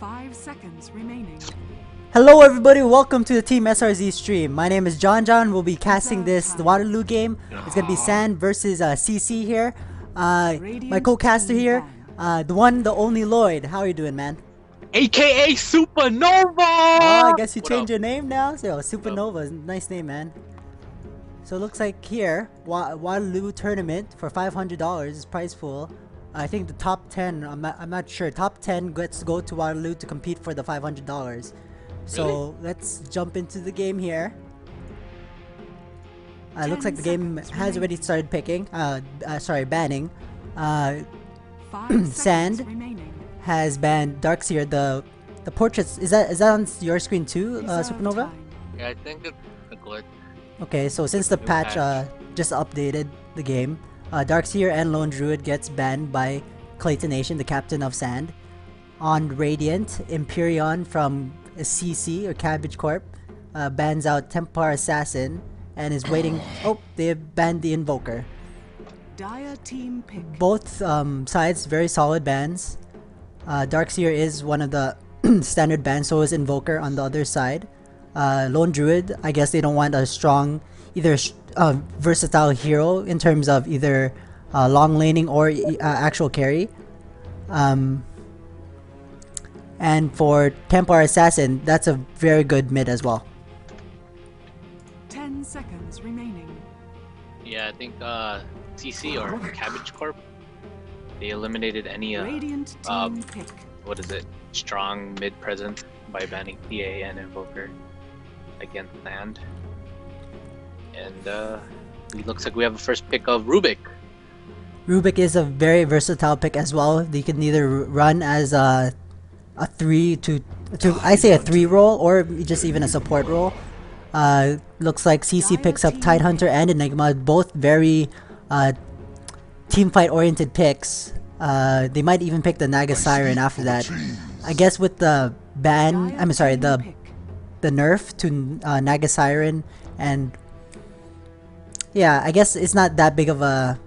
5 seconds remaining. Hello everybody, welcome to the Team SRZ stream. My name is John. We'll be casting the Waterloo game. It's gonna be Sand versus CC here. My co-caster here, the one, the only Lloyd. How are you doing, man? AKA Supernova! Oh, I guess you changed your name now? So, Supernova, nice name, man. So it looks like here, Waterloo tournament for $500 is prize pool. I think the top 10, I'm not sure, top 10 gets to go to Waterloo to compete for the $500. So Really? let's jump into the game here. Looks like the game has already started banning. 5 Sand remaining. has banned Darkseer. The portraits, is that on your screen too, Supernova? Yeah, I think it's a glitch. Okay, so since the New patch patch. just updated the game, Darkseer and Lone Druid gets banned by Clayton Nation, the captain of Sand. On Radiant, Empyrean from CC or Cabbage Corp bans out Templar Assassin and is waiting. Oh, they banned the Invoker. Dire team pick. Both sides very solid bans. Darkseer is one of the standard bans, so is Invoker on the other side. Lone Druid, I guess they don't want a strong, either versatile hero in terms of either long laning or actual carry. And for Templar Assassin, that's a very good mid as well. 10 seconds remaining. Yeah, I think CC or Cabbage Corp, they eliminated any Radiant team pick. what is it, strong mid presence by banning PA and Invoker against Sand. And it looks like we have a first pick of Rubik. Rubik is a very versatile pick as well. They can either run as a 3 to I say a 3 role or just even a support role. Looks like CC picks up Tidehunter and Enigma, both very team fight oriented picks. They might even pick the Naga Siren after that. I guess with the ban, the nerf to Naga Siren, and yeah, I guess it's not that big of a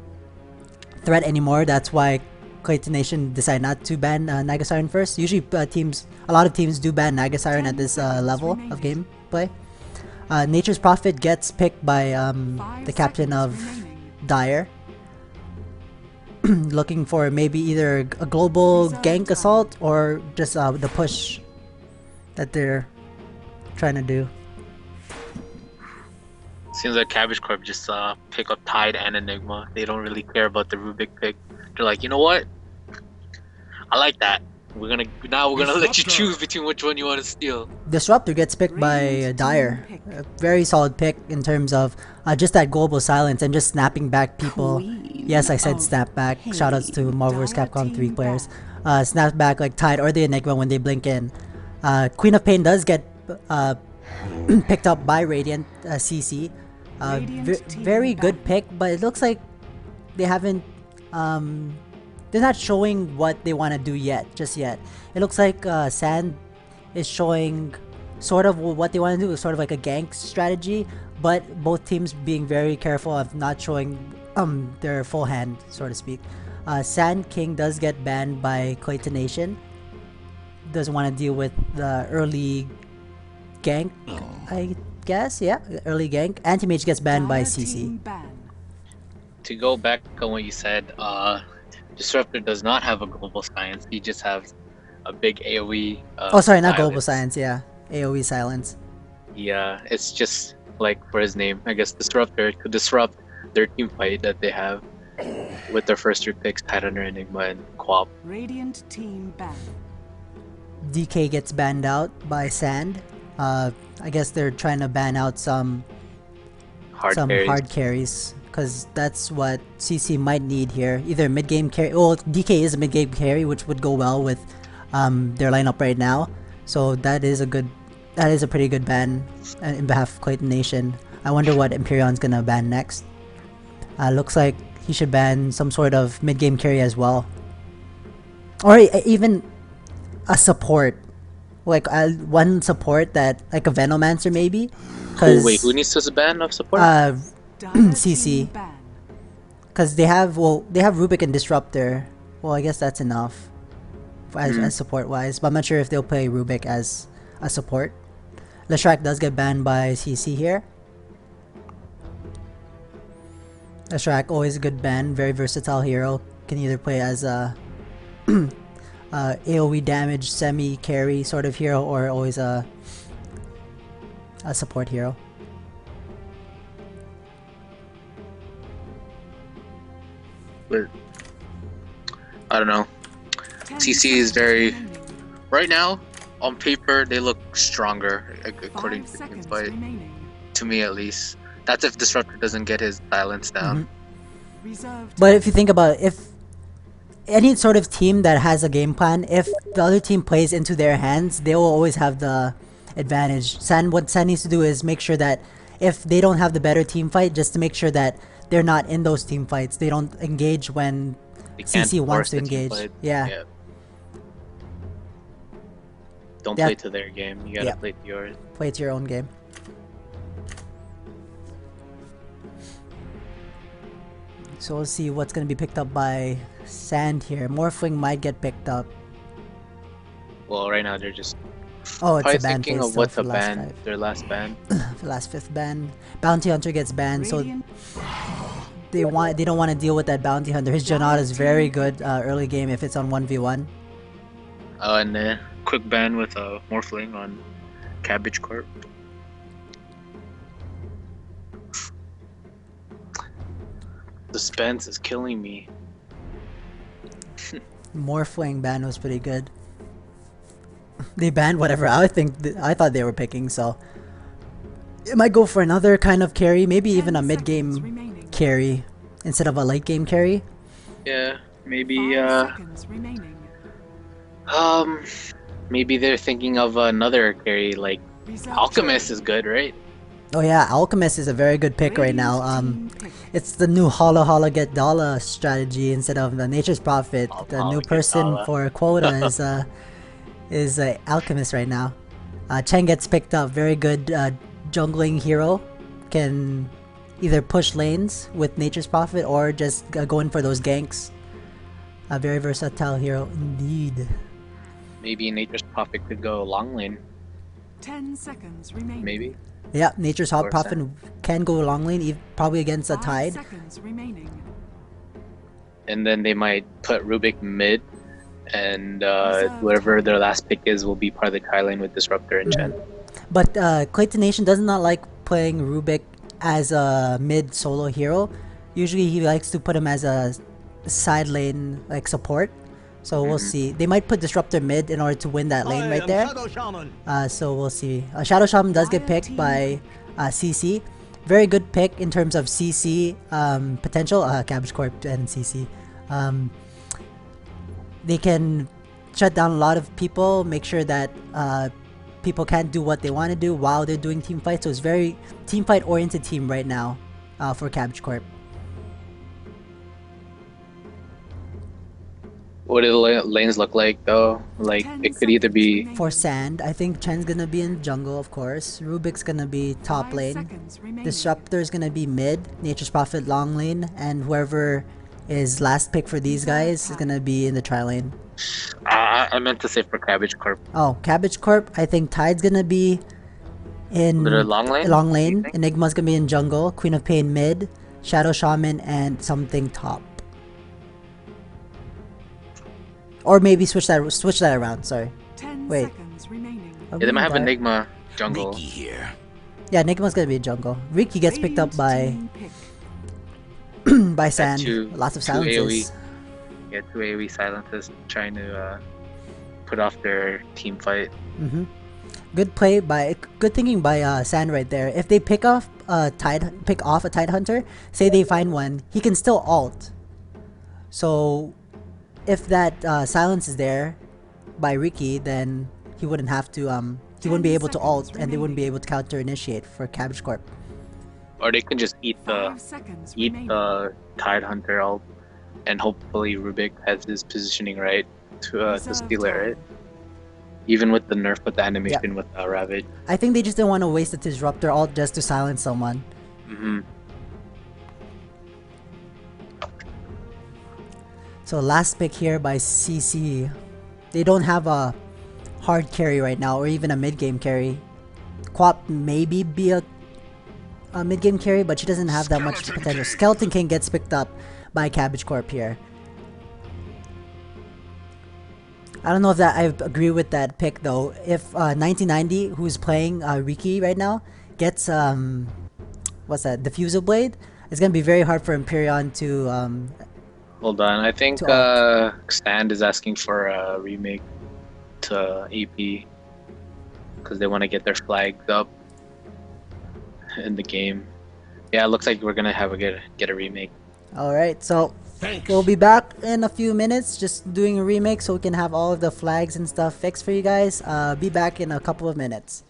threat anymore. That's why Clayton Nation decided not to ban Naga Siren first. Usually a lot of teams do ban Naga Siren at this level of gameplay. Nature's Prophet gets picked by the captain of Dire. Looking for maybe either a global gank assault or just the push that they're trying to do. Seems like Cabbage Corp just pick up Tide and Enigma. They don't really care about the Rubik pick. They're like, you know what? I like that. We're gonna let you choose between which one you want to steal. Disruptor gets picked by Dire. A very solid pick in terms of just that global silence and just snapping back people. Yes, I said snap back. Shoutouts to Marvel vs. Capcom 3 players. Snap back like Tide or the Enigma when they blink in. Queen of Pain does get picked up by Radiant CC. Very good pick, but it looks like they haven't they're not showing what they want to do just yet. It looks like Sand is showing sort of what they want to do, sort of like a gank strategy, but both teams being very careful of not showing their full hand, so to speak. Sand King does get banned by Clayton Nation. Doesn't want to deal with the early gank, I guess. Yeah, early gank. Anti-Mage gets banned by CC. To go back on what you said, Disruptor does not have a global science. He just has a big AoE. Not global science. Yeah, AoE silence. Yeah, it's just like for his name, I guess Disruptor to disrupt their team fight that they have with their first 3 picks, Tidehunter, Enigma, and Quap. Radiant team ban. DK gets banned out by Sand. I guess they're trying to ban out some hard carries. Because that's what CC might need here. Either mid-game carry. Well, DK is a mid-game carry, which would go well with their lineup right now. So that is a pretty good ban in behalf of Clayton Nation. I wonder what Empyrean's gonna ban next. Looks like he should ban some sort of mid-game carry as well, or even a support, like one support that like a Venomancer maybe. Wait, who needs to ban of support? CC, because they have Rubik and Disruptor. Well, I guess that's enough. as support wise, but I'm not sure if they'll play Rubik as a support. Leshrac does get banned by CC here. Leshrac, always a good ban, very versatile hero. Can either play as a AoE damage, semi carry sort of hero, or always a support hero. But I don't know. CC is very right now on paper they look stronger according to the team fight. To me at least. That's if Disruptor doesn't get his balance down. But if you think about it, if any sort of team that has a game plan, if the other team plays into their hands, they will always have the advantage. What San needs to do is make sure that if they don't have the better team fight, just to make sure that they're not in those team fights. They don't engage when CC wants to engage. Yeah. Don't play to their game. You gotta play to yours. Play to your own game. So we'll see what's gonna be picked up by Sand here. Morphling might get picked up. Well, right now they're just it's a ban thinking of what to ban. Their last ban. The last 5th ban. Bounty Hunter gets banned, so they don't want to deal with that Bounty Hunter. His Janata is very good early game if it's on 1v1. Oh, and then quick ban with Morphling on Cabbage Corp. Suspense is killing me. Morphling ban was pretty good. They banned whatever I thought they were picking, so it might go for another kind of carry, maybe even a mid-game carry instead of a late-game carry. Yeah, maybe maybe they're thinking of another carry, like Alchemist is good, right? Oh yeah, Alchemist is a very good pick right now. It's the new Holla Get Dollar strategy instead of the Nature's Prophet. The new person for quota is Alchemist right now. Chen gets picked up, very good jungling hero. Can either push lanes with Nature's Prophet or just go in for those ganks. A very versatile hero indeed. Maybe Nature's Prophet could go long lane. 10 seconds remaining. Maybe. Yeah, Nature's Prophet can go long lane, probably against a Tide. 5 seconds remaining. And then they might put Rubik mid, and whatever their last pick is will be part of the Kai lane with Disruptor and Chen. But Clayton Nation does not like playing Rubik as a mid solo hero. Usually he likes to put him as a side lane like support. So we'll see. They might put Disruptor mid in order to win that lane right there. So we'll see. Shadow Shaman does get picked by CC. Very good pick in terms of CC potential. Cabbage Corp and CC. They can shut down a lot of people, make sure that people can't do what they want to do while they're doing team fight. So it's very team fight oriented team right now for Cabbage Corp. What do the lanes look like though? Like it could either be for Sand, I think Chen's gonna be in jungle, of course. Rubik's gonna be top lane. Disruptor's gonna be mid. Nature's Prophet long lane, and whoever is last pick for these guys is gonna be in the tri lane. I meant to say for Cabbage Corp. Oh, Cabbage Corp. I think Tide's gonna be in long lane. Long lane. Enigma's gonna be in jungle. Queen of Pain mid. Shadow Shaman and something top. Or maybe switch that around. Sorry. 10 Wait. seconds remaining. Yeah, they might have Enigma jungle. Here. Yeah, Enigma's gonna be in jungle. Riki gets picked up by by Sand. Lots of silences. Yeah, 2 AoE silences trying to put off their team fight. Good play by good thinking by Sand right there. If they pick off a Tide Hunter, say they find one, he can still ult. So if that silence is there by Riki, then he wouldn't have to he wouldn't be able to ult and they wouldn't be able to counter initiate for Cabbage Corp. Or they can just eat the Tide Hunter ult, and hopefully Rubik has his positioning right to steal it, right? Even with the nerf with the animation with Ravage. I think they just didn't want to waste the Disruptor ult just to silence someone. So last pick here by CC. they don't have a hard carry right now, or even a mid-game carry. Quap maybe be a mid-game carry, but she doesn't have that much potential. Skeleton King gets picked up by Cabbage Corp here. I don't know if that I agree with that pick though. If 1990, who's playing Riki right now, gets what's that, Diffusal Blade, it's gonna be very hard for Empyrean to Hold on, I think Stand is asking for a remake to AP because they want to get their flags up in the game. Yeah, it looks like we're gonna have get a remake. All right, so we'll be back in a few minutes, just doing a remake so we can have all of the flags and stuff fixed for you guys. Be back in a couple of minutes.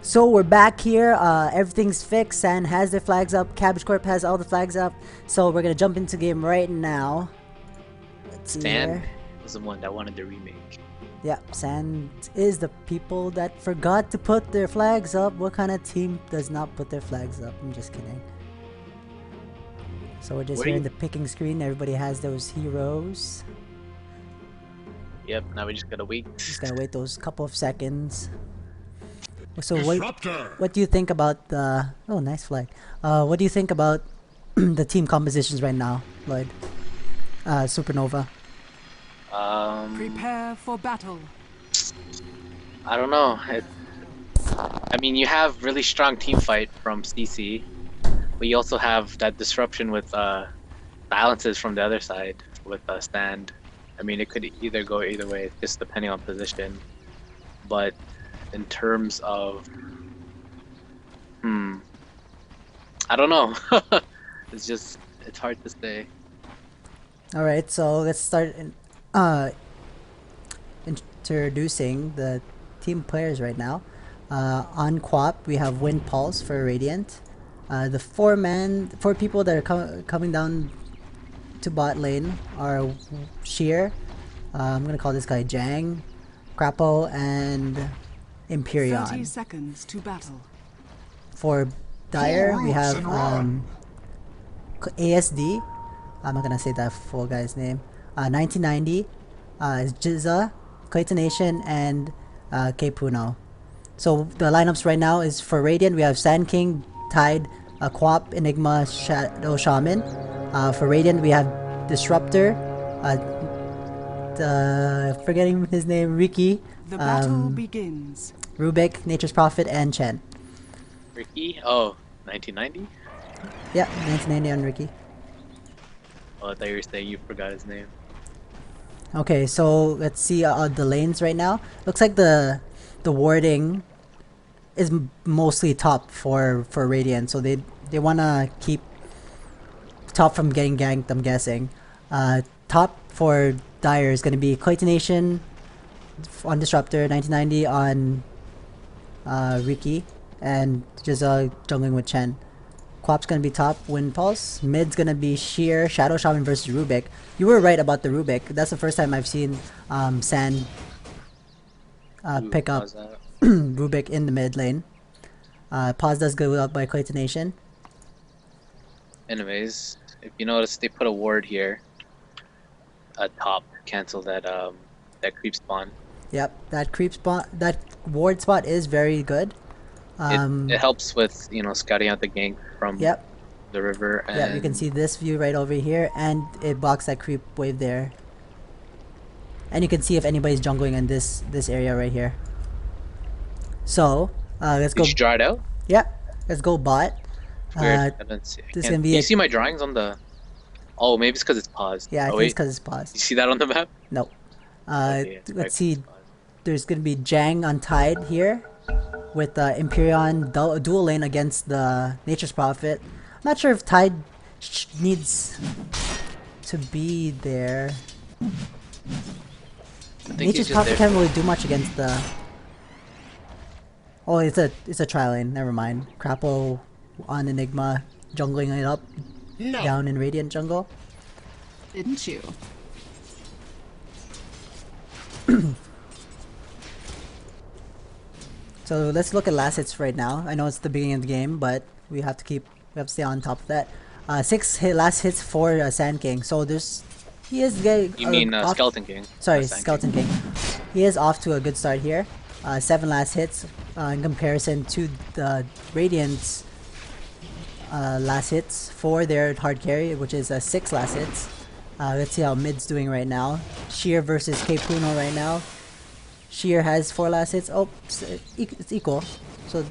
So we're back here, everything's fixed, San has their flags up, Cabbage Corp has all the flags up, so we're gonna jump into game right now. Let's see Stan here. was the one that wanted the remake. Yeah, San is the people that forgot to put their flags up. What kind of team does not put their flags up? I'm just kidding. So we're just here in the picking screen, everybody has those heroes. Yep, now we just gotta wait. Just gotta wait those couple of seconds. So what do you think about the... Oh, nice flag. What do you think about the team compositions right now, Lloyd? Supernova. Prepare for battle. I don't know. I mean, you have really strong team fight from CC, but you also have that disruption with balances from the other side with Stand. I mean, it could either go either way, just depending on position. But in terms of, I don't know. It's hard to say. All right, so let's start introducing the team players right now. On Quap, we have Wind Pulse for Radiant. The four people that are coming down to bot lane are Sheer. I'm gonna call this guy Jang, Crapo, and Empyrean. 30 seconds to battle. For Dire, we have ASD. I'm not gonna say that full guy's name. 1990 is Jizza, Clayton Nation, and K Puno. So the lineups right now is for Radiant, we have Sand King, Tide, Quap, Enigma, Shadow Shaman. For Radiant, we have Disruptor, forgetting his name, Riki, The battle begins. Rubik, Nature's Prophet, and Chen. Ricky? Oh, 1990? Yeah, 1990 on Riki. Oh, I thought you were saying you forgot his name. Okay, so let's see the lanes right now. Looks like the warding is mostly top for Radiant, so they wanna keep top from getting ganked. I'm guessing. Top for Dire is gonna be Claytonation on Disruptor, 1990 on Riki, and just jungling with Chen. Quap's gonna be top, Wind Pulse. Mid's gonna be Sheer, Shadow Shaman versus Rubik. You were right about the Rubik. That's the first time I've seen Sand pick up Rubik in the mid lane. Pause does go up by Claytonation. Anyways, if you notice, they put a ward here at top to cancel that that creep spawn. Yep, that creep spot, that ward spot is very good. It helps with, you know, scouting out the gank from Yep. the river. And Yeah, you can see this view right over here, and it blocks that creep wave there. And you can see if anybody's jungling in this area right here. So let's go. Did you draw it out? Yep, let's go bot. Weird. I don't see. This Can can be you a- see my drawings on the? Oh, maybe it's because it's paused. Yeah, I oh, think it's wait. because it's paused. You see that on the map? No. Okay, it's Let's probably see. paused. There's gonna be Jang on Tide here, with Imperion dual lane against the Nature's Prophet. I'm not sure if Tide needs to be there. I think he's Nature's just Prophet there. can't really do much against the. Oh, it's a tri lane. Never mind. Crapo on Enigma, jungling it up down in Radiant jungle. Didn't you? So let's look at last hits right now. I know it's the beginning of the game, but we have to stay on top of that. 6 last hits for Sand King. So he is getting. You mean Skeleton King? Sorry, Not Sand Skeleton King. He is off to a good start here. 7 last hits in comparison to the Radiant's last hits for their hard carry, which is 6 last hits. Let's see how mid's doing right now. Sheer versus K Puno right now. Sheer has 4 last hits. Oh, it's equal. So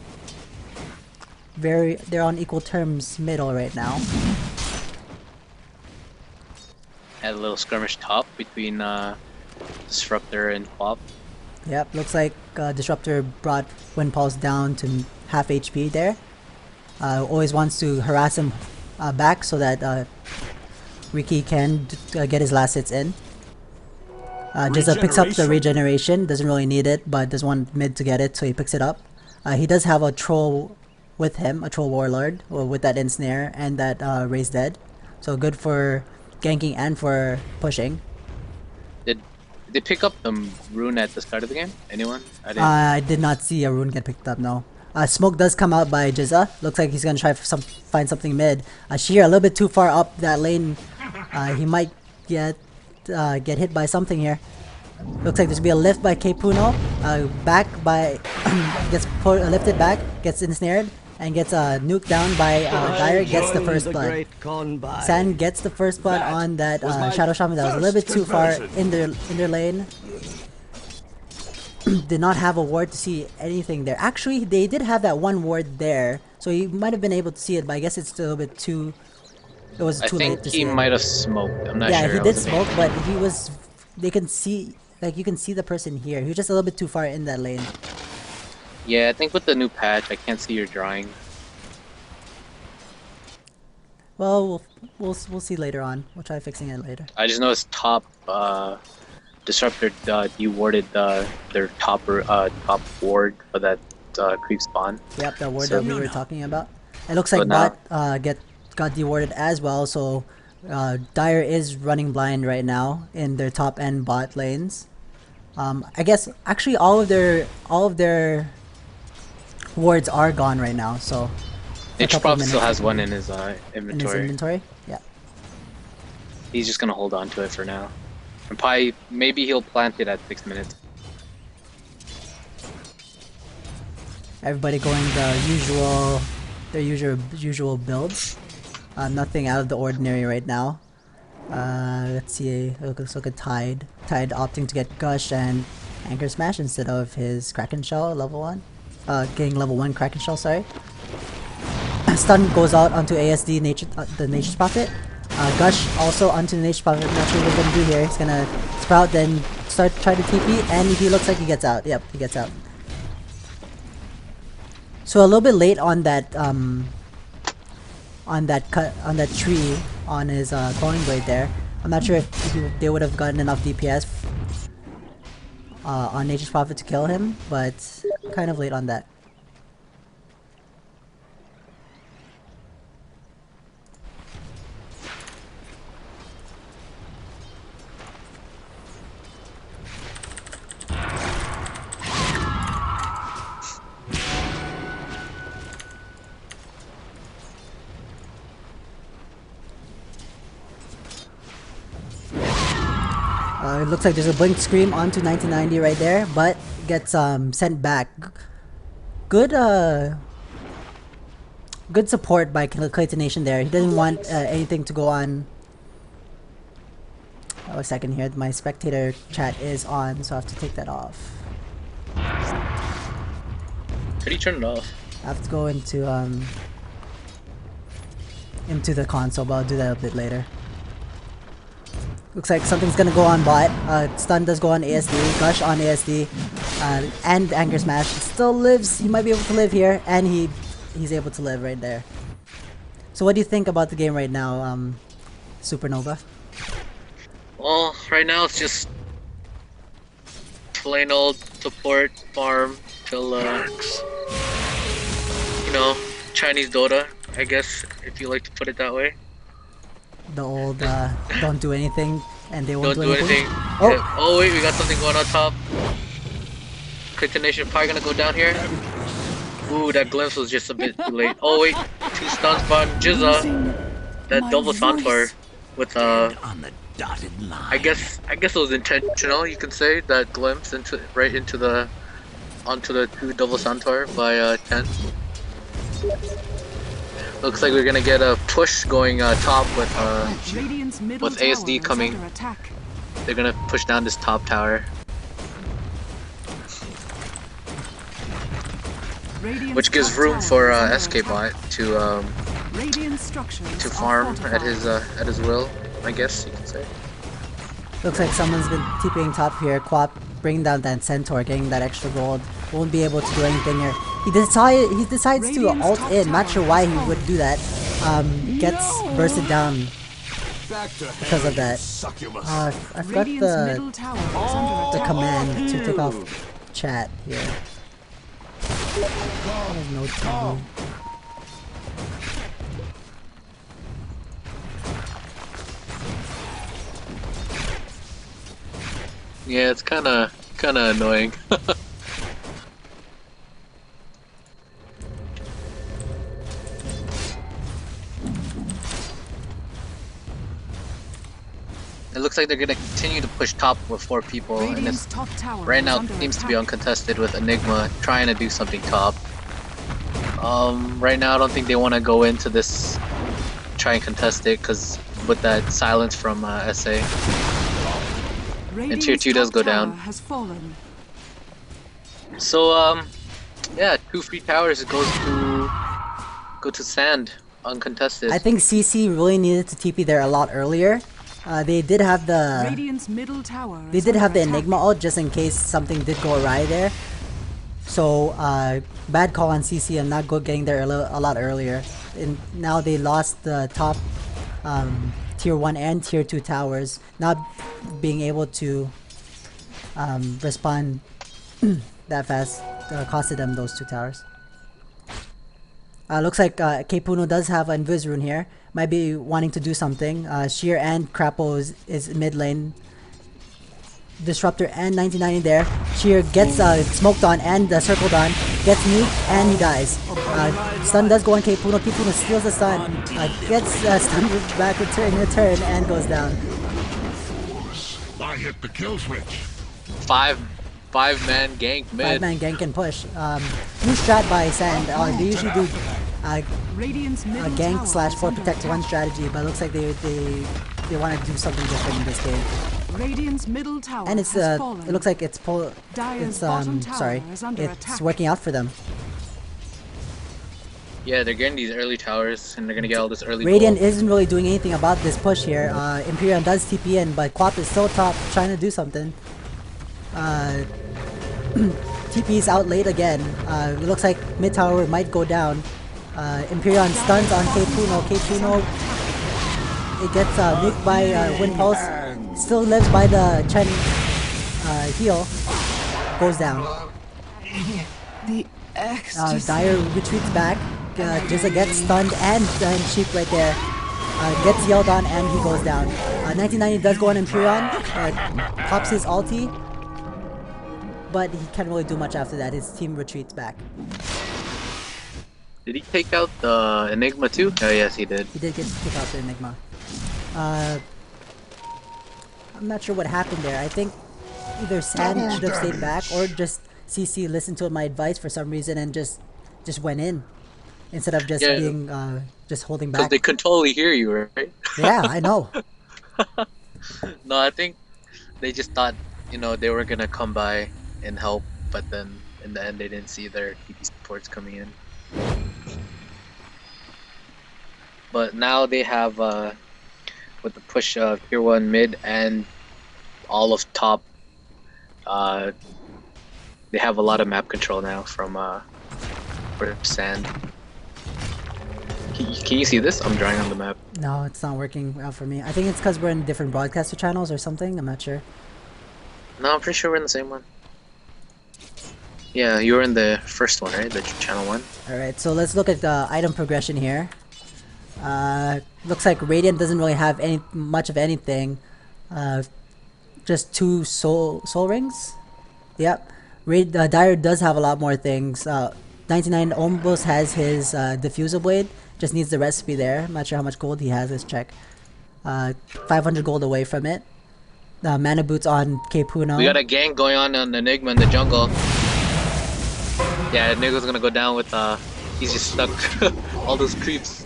they're on equal terms middle right now. Had a little skirmish top between Disruptor and Pop. Yep, looks like Disruptor brought Wind Pulse down to half HP there. Always wants to harass him back so that Riki can get his last hits in. Just picks up the regeneration, doesn't really need it, but does want mid to get it, so he picks it up. He does have a troll with him, a troll warlord, with that ensnare and that raise dead. So good for ganking and for pushing. Did they pick up the rune at the start of the game? Anyone? I did not see a rune get picked up, no. Smoke does come out by Jizza. Looks like he's gonna try for find something mid. Sheer a little bit too far up that lane. He might get hit by something here. Looks like there's gonna be a lift by K Puno. Back by gets lifted back, gets ensnared, and gets nuked down by Dire. Gets the first blood. Sand gets the first blood on that Shadow Shaman that was a little bit too far in their lane. Did not have a ward to see anything there. Actually, they did have that one ward there, so he might have been able to see it, but I guess it's still a bit too. It was too late to see. I think he might have smoked. I'm not sure. Yeah, he did smoke, but he was. They can see, like you can see the person here. He was just a little bit too far in that lane. Yeah, I think with the new patch, I can't see your drawing. Well, we'll see later on. We'll try fixing it later. I just noticed top Disruptor dewarded their top ward for that creep spawn. Yep, that ward So- that we were talking about. It looks like So now- bot got dewarded as well. So Dire is running blind right now in their top end bot lanes. I guess actually all of their wards are gone right now. So a Nature couple of Prop still minutes has one in his in his inventory. inventory. Yeah. He's just gonna hold on to it for now. And probably, maybe he'll plant it at 6 minutes. Everybody going their usual builds. Nothing out of the ordinary right now. Let's see. Let's look at Tide. Tide opting to get Gush and Anchor Smash instead of his Kraken Shell level 1. Getting level 1 Kraken Shell, sorry. Stun goes out onto ASD the Nature's Prophet. Gush also onto the Nature's Prophet. Not sure what he's gonna do here. He's gonna Sprout, then try to TP, and he looks like he gets out. Yep, he gets out. So a little bit late on that tree on his Glowing Blade there. I'm not sure if they would have gotten enough DPS on Nature's Prophet to kill him, but kind of late on that. It looks like there's a Blink Scream onto 1990 right there, but gets sent back. Good good support by Clayton Nation there. He doesn't want anything to go on. Oh, a second here. My spectator chat is on, so I have to take that off. How do you turn it off? I have to go into the console, but I'll do that a bit later. Looks like something's gonna go on bot. Stun does go on ASD, Gush on ASD, and Anger Smash. Still lives. He might be able to live here, and he's able to live right there. So what do you think about the game right now, Supernova? Well, right now it's just plain old support farm till you know, Chinese Dota, I guess, if you like to put it that way. The old don't do anything and they won't Don't do anything. Oh. Yeah. Oh wait, we got something going on top. Crypto Nation probably gonna go down here. Ooh, that glimpse was just a bit too late. Oh wait, 2 stuns by Jizza. That double Santor with on the dotted line. I guess it was intentional. You can say that glimpse onto the 2 double Santor by 10. Looks like we're gonna get a push going top with ASD coming. They're gonna push down this top tower, which gives room for SK bot to farm at his will, I guess you can say. Looks like someone's been TPing top here. Quap bringing down that Centaur, getting that extra gold. Won't be able to do anything here. He decides to ult in. Not sure why he would do that. Gets bursted down because of that. I forgot the command to take off chat here. There's no TV. Yeah, it's kinda annoying. It looks like they're gonna continue to push top with 4 people, and it's, right now it seems to be uncontested with Enigma trying to do something top. Right now I don't think they want to go into this, try and contest it, because with that silence from SA. And tier 2 does go down. So yeah, 2 free towers go to sand, uncontested. I think CC really needed to TP there a lot earlier. They did have the Enigma ult just in case something did go awry there. So bad call on CC and not getting there a lot earlier. And now they lost the top tier 1 and tier 2 towers, not being able to respond that fast costed them those 2 towers. Looks like Kpuno does have an Invis rune here. Might be wanting to do something. Sheer and Crapo is mid lane. Disruptor and 1990 there. Sheer gets smoked on and circled on. Gets nuked and he dies. Stun does go on Kpuno. Kpuno steals the stun. Gets stunned back in return and goes down. I hit the kill switch. 5-man gank mid. 5-man gank and push. New strat by Sand. They usually do gank /4 protect 1 strategy, but it looks like they want to do something different in this game. Radiant's middle tower And it's it looks like it's working out for them. Yeah, they're getting these early towers, and they're gonna get all this early Radiant gold. isn't really doing anything about this push here. Imperion does TP in, but Quap is still top, trying to do something. TP's out late again. It looks like mid tower might go down. Imperion stuns on K-Puno. K-Puno, it gets nuked by Wind Pulse. Still lives by the Chen heal. Goes down. The ecstasy. Dire retreats back. Jizza gets stunned and Sheep right there. Gets yelled on and he goes down. 1990 does go on Imperion. Pops his ulti. But he can't really do much after that. His team retreats back. Did he take out the Enigma too? Oh yes, he did. He did get to kick out the Enigma. I'm not sure what happened there. I think either Sand should have stayed back or just CC listened to my advice for some reason and just went in instead of just being just holding back. Because they could totally hear you, right? Yeah, I know. No, I think they just thought, you know, they were gonna come by and help, but then in the end they didn't see their TP supports coming in. But now they have with the push of tier 1 mid and all of top, they have a lot of map control now from Sand. Can you see this? I'm drawing on the map. No, it's not working out for me. I think it's because we're in different broadcaster channels or something. I'm not sure. No, I'm pretty sure we're in the same one. Yeah, you were in the first one, right? The channel 1. Alright, so let's look at the item progression here. Looks like Radiant doesn't really have much of anything. Just 2 soul rings. Yep. Dire does have a lot more things. 99 almost has his diffuser blade. Just needs the recipe there. I'm not sure how much gold he has. Let's check. 500 gold away from it. Mana boots on K-Puno. We got a gang going on Enigma in the jungle. Yeah, Enigma's gonna go down with he's just stuck. All those creeps.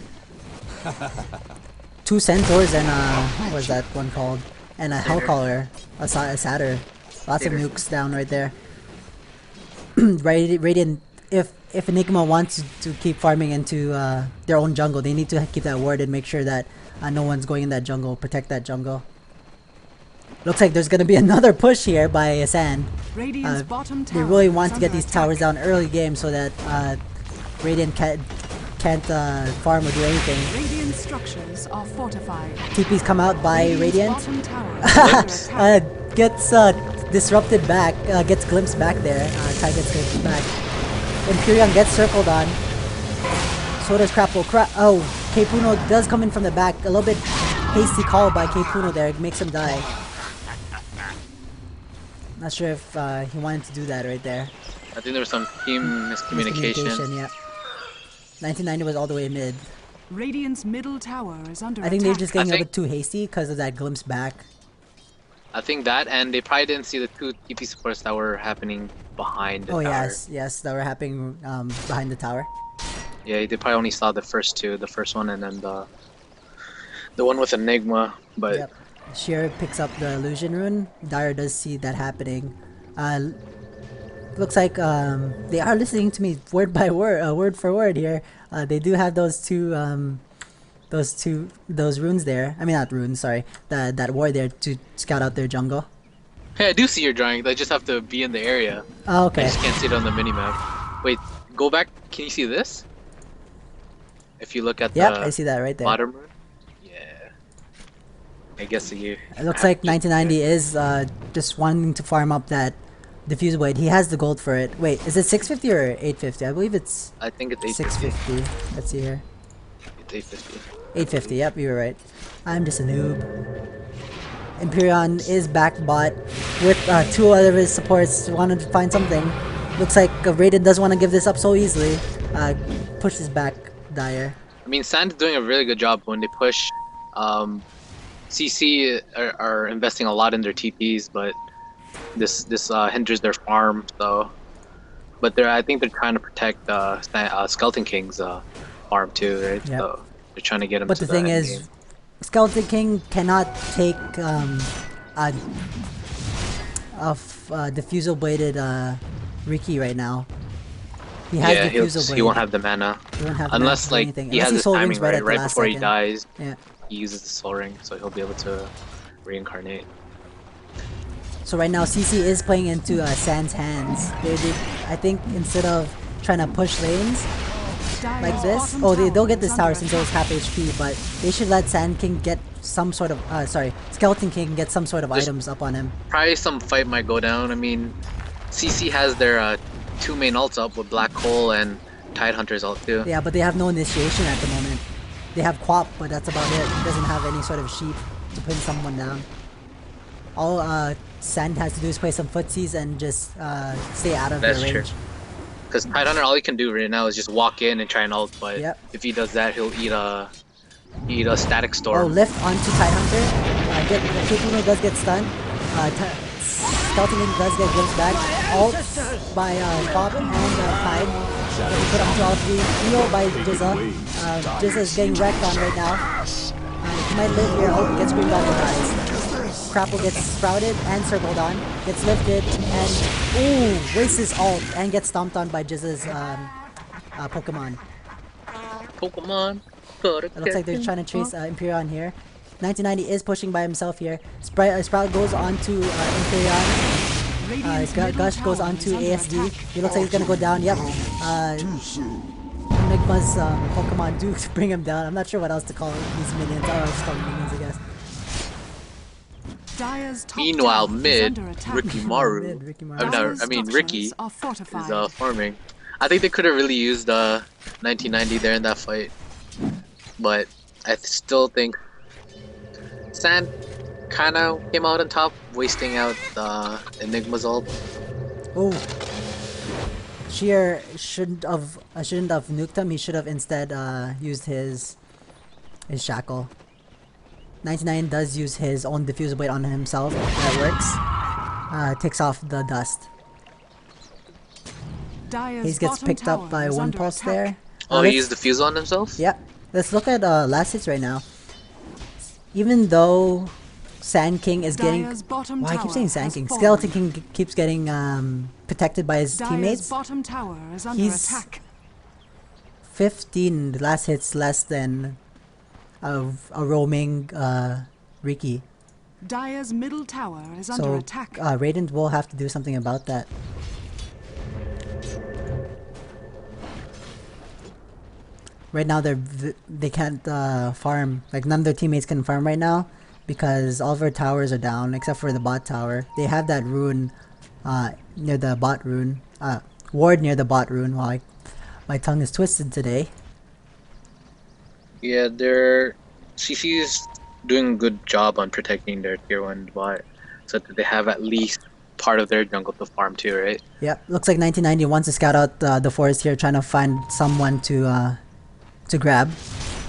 2 centaurs and what was that one called? And a hellcaller, a satyr. Lots of nukes down right there. Radiant, if Enigma wants to keep farming into their own jungle, they need to keep that ward and make sure that no one's going in that jungle. Protect that jungle. Looks like there's gonna be another push here by Sand. Radiant's bottom They tower really want is to get under these attack. towers down early game so that Radiant can't farm or do anything. Radiant structures are fortified. TP's come out by Radiant. Bottom tower is under attack. Gets disrupted back, gets glimpsed back there. Ty gets glimpsed back. Imperion gets circled on. So does Crapple. Oh, K-Puno does come in from the back. A little bit hasty call by K-Puno there. Makes him die. Not sure if he wanted to do that right there. I think there was some team miscommunication. Yeah. 1990 was all the way mid. Radiant's middle tower is under I think attack. they're just getting a I bit too hasty because of that glimpse back. I think that, and they probably didn't see the 2 TP supports that were happening behind the tower. Yes, that were happening behind the tower. Yeah, they probably only saw the first 2, the first one and then the one with Enigma, but Yep. Sheer picks up the illusion rune. Dire does see that happening. Looks like they are listening to me word by word, word for word here. They do have those runes there. I mean, not runes, sorry. That ward there to scout out their jungle. hey, I do see your drawing. I just have to be in the area. Oh, I okay. just can't see it on the minimap. Wait, go back. Can you see this? If you look at Yep, the I see that right there. bottom rune? Yeah. I guess you. It looks like 1990 is just wanting to farm up that diffuse blade. He has the gold for it. Wait, is it 650 or 850? I believe it's I think it's 850. 650. Let's see here. It's 850. 850, yep, you were right. I'm just a noob. Imperion is back bot with 2 other of his supports. Wanted to find something. Looks like Raiden doesn't want to give this up so easily. Pushes back Dire. I mean, Sand's doing a really good job when they push. CC are investing a lot in their TPs, but this hinders their farm. So, but I think they're trying to protect Skeleton King's farm too, right? Yep. So they're trying to get him. But to the thing end is, game. Skeleton King cannot take diffusal bladed Riki right now. He has Yeah, Diffusal Blade. he won't have the mana. He won't have mana Unless to do like anything. he has his Soul timing Rings right right, at the right last before he second. dies. Yeah. He uses the Soul Ring, so he'll be able to reincarnate. So right now CC is playing into Sand's hands. I think instead of trying to push lanes like this, they'll get this tower since it was half HP, but they should let Sand King get some sort of Skeleton King get some sort of items up on him. Probably some fight might go down. I mean, CC has their 2 main ults up with Black Hole and Tidehunter's ult too. Yeah, but they have no initiation at the moment. They have Quap, but that's about it. He doesn't have any sort of sheep to pin someone down. All Sand has to do is play some footsies and just stay out of their range. That's true. Because Tidehunter, all he can do right now is just walk in and try and ult, but if he does that, he'll eat a Static Storm. Oh, lift onto Tidehunter. Kukuno does get stunned. Skeleton King does get glimpsed back. Ult by Pop and Tide. Put onto all three. Heal by Jizza. Jizza is getting wrecked on right now. He might live here. Oh, gets screamed on and dies. Crapple gets sprouted and circled on. Gets lifted and wastes his ult and gets stomped on by Jizza's Pokemon. It looks like they're trying to chase Imperion here. 1990 is pushing by himself here. Sprout goes on to Imperion. Gush goes on to ASD. He looks like he's gonna go down. Yep. Enigma's Pokemon do bring him down. I'm not sure what else to call these minions. Oh, I'll just call them minions, I guess. Meanwhile, mid, Ricky Maru. Ricky is fortified. farming. I think they could have really used 1990 there in that fight, but I still think Sand kind of came out on top, wasting out Enigma's ult. Oh, Sheer shouldn't have nuked him. He should have instead used his shackle. 99 does use his own diffuser blade on himself. That works. Takes off the dust. He gets picked up by one pulse there. Oh, he used the fuse on himself? Yep. Let's look at last hits right now. Even though Sand King is getting... Why I keep saying Sand King? Skeleton King keeps getting protected by his teammates. He's 15 last hits less than a roaming Riki. Dire's middle tower is under attack. Raiden will have to do something about that. Right now they can't farm. Like none of their teammates can farm right now because all of our towers are down except for the bot tower. They have that rune near the bot rune. Ward near the bot rune. Wow, my tongue is twisted today. Yeah, CC's doing a good job on protecting their tier 1 bot so that they have at least part of their jungle to farm too, right? Yep, looks like 1990 wants to scout out the forest here, trying to find someone to grab.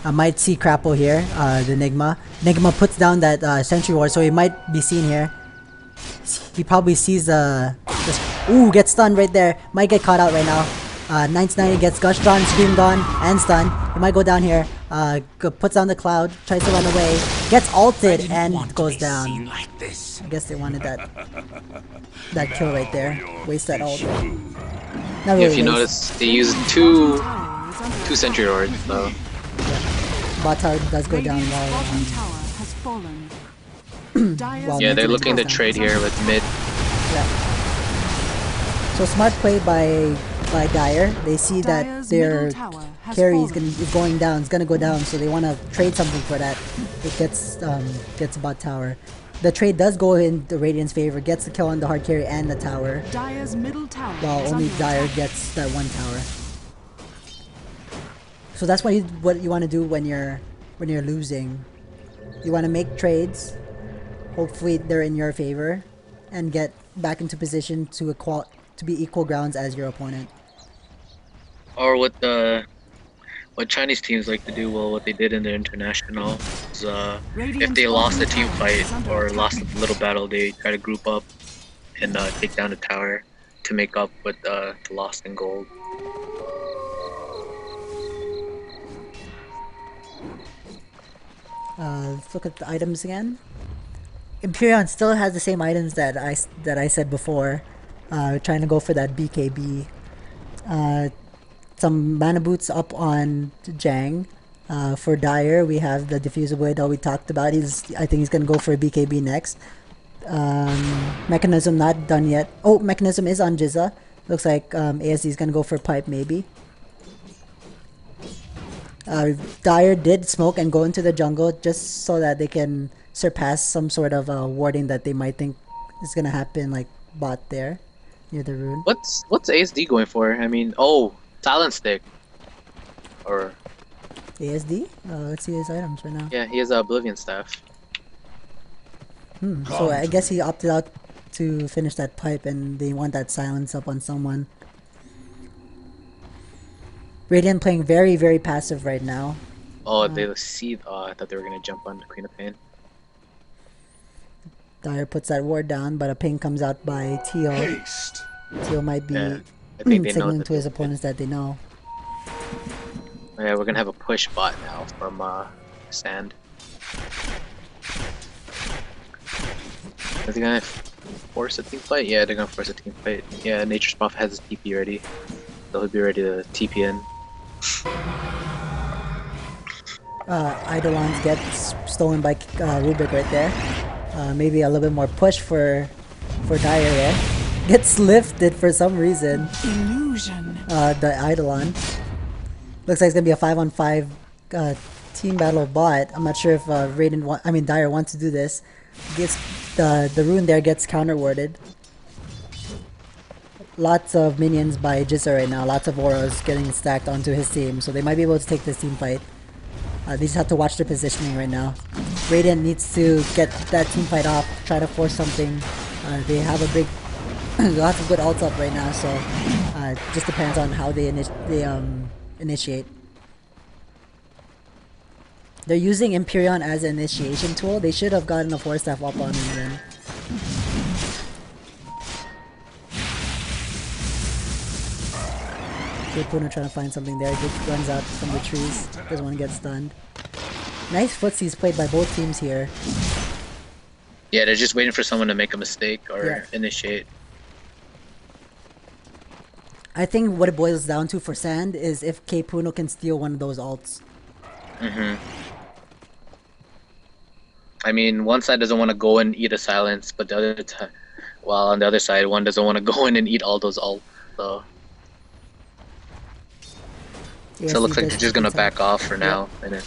I might see Crapple here, the Enigma. Enigma puts down that Sentry Ward, so he might be seen here. He probably sees ooh, gets stunned right there. Might get caught out right now. 1990 gets gushed on, screamed on, and stunned. He might go down here. Puts down the cloud, tries to run away, gets ulted, and goes down. Like this. I guess they wanted that kill right there. Waste that ult. Not really if you notice, they used two Sentry Wards, so... Yeah. Bot tower does go down while... yeah, they're looking to trade here with mid. Yeah. So smart play by Dire. They see that their carry is going down. It's gonna go down, so they want to trade something for that. It gets bot tower. The trade does go in the Radiant's favor. Gets the kill on the hard carry and the tower. Dire's middle tower while only Dire gets that one tower. So that's what you want to do when you're losing. You want to make trades. Hopefully they're in your favor, and get back into position to be equal grounds as your opponent. Or what Chinese teams like to do, well, what they did in the international is if they lost a team fight or lost a little battle, they try to group up and take down the tower to make up with the loss in gold. Let's look at the items again. Imperion still has the same items that I said before. Trying to go for that BKB. some mana boots up on Jang. For Dire, we have the diffusable that we talked about. I think he's gonna go for BKB next. Mechanism not done yet. Oh, Mechanism is on Jizza. Looks like ASD is gonna go for pipe maybe. Dire did smoke and go into the jungle just so that they can surpass some sort of warding that they might think is gonna happen, like bot there near the rune. What's ASD going for? I mean, talent stick. Or ASD? Let's see his items right now. yeah, he has a Oblivion staff. So I guess he opted out to finish that pipe, and they want that silence up on someone. Radiant playing very, very passive right now. Oh, they see. I thought they were gonna jump on the Queen of Pain. Dire puts that ward down, but a ping comes out by Teal. Haste. Teal might be Yeah, I think they know signaling that to his they- opponents that they know. Yeah, we're gonna have a push bot now from Sand. Are they gonna force a team fight? Yeah, they're gonna force a team fight. Yeah, Nature's Buff has his TP ready, so he'll be ready to TP in. Eidolon gets stolen by Rubik right there. Maybe a little bit more push for Dire there. Gets lifted for some reason. Illusion. The Eidolon. Looks like it's gonna be a 5-on-5 team battle bot. I'm not sure if Dire wants to do this. Gets the rune there gets counter warded. Lots of minions by Jizza right now. Lots of auras getting stacked onto his team, so they might be able to take this team fight. They just have to watch their positioning right now. Radiant needs to get that team fight off, try to force something. They have lots of good ults up right now, so it just depends on how they initiate. They're using Empyrean as an initiation tool. They should have gotten a 4-staff up on him then. Puno trying to find something there. Just runs out from the trees. Doesn't want to get stunned. Nice footsies played by both teams here. Yeah, they're just waiting for someone to make a mistake or initiate. I think what it boils down to for Sand is if K Puno can steal one of those ults. I mean, one side doesn't want to go and eat a silence, but the other time, while on the other side, one doesn't want to go in and eat all those ults. So, Yeah, so it looks like they're just gonna back off for now, and then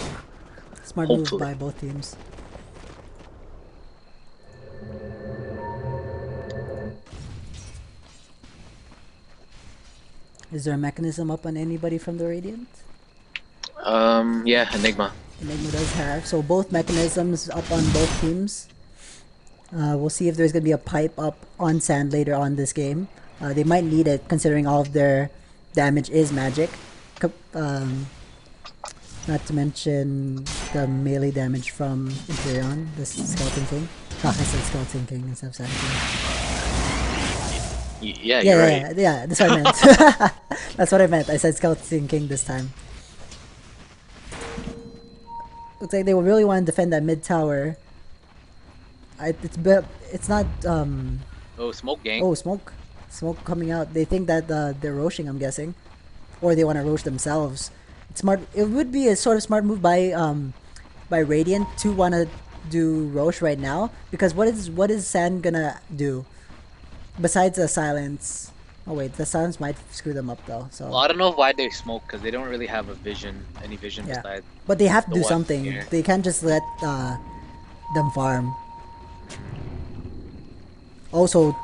smart hopefully. move by both teams. Is there a mechanism up on anybody from the Radiant? Yeah, Enigma. Enigma does have. So both mechanisms up on both teams. We'll see if there's going to be a pipe up on Sand later on this game. They might need it considering all of their damage is magic. Not to mention the melee damage from Empyrean, the Skeleton King. I said Skeleton King instead of Sand King. Yeah, you're right. Yeah, that's what I meant. That's what I meant. I said Skeleton King this time. Looks like they will really want to defend that mid tower. It's not. Oh, smoke gang. Oh, smoke coming out. They think that they're roshing, I'm guessing, or they want to rosh themselves. It's smart. It would be a sort of smart move by Radiant to want to do rosh right now, because what is Sand gonna do besides a silence? Oh wait, the silence might screw them up though. So Well, I don't know why they smoke, because they don't really have any vision yeah, besides. but they have to the do one something. here. They can't just let them farm. Also,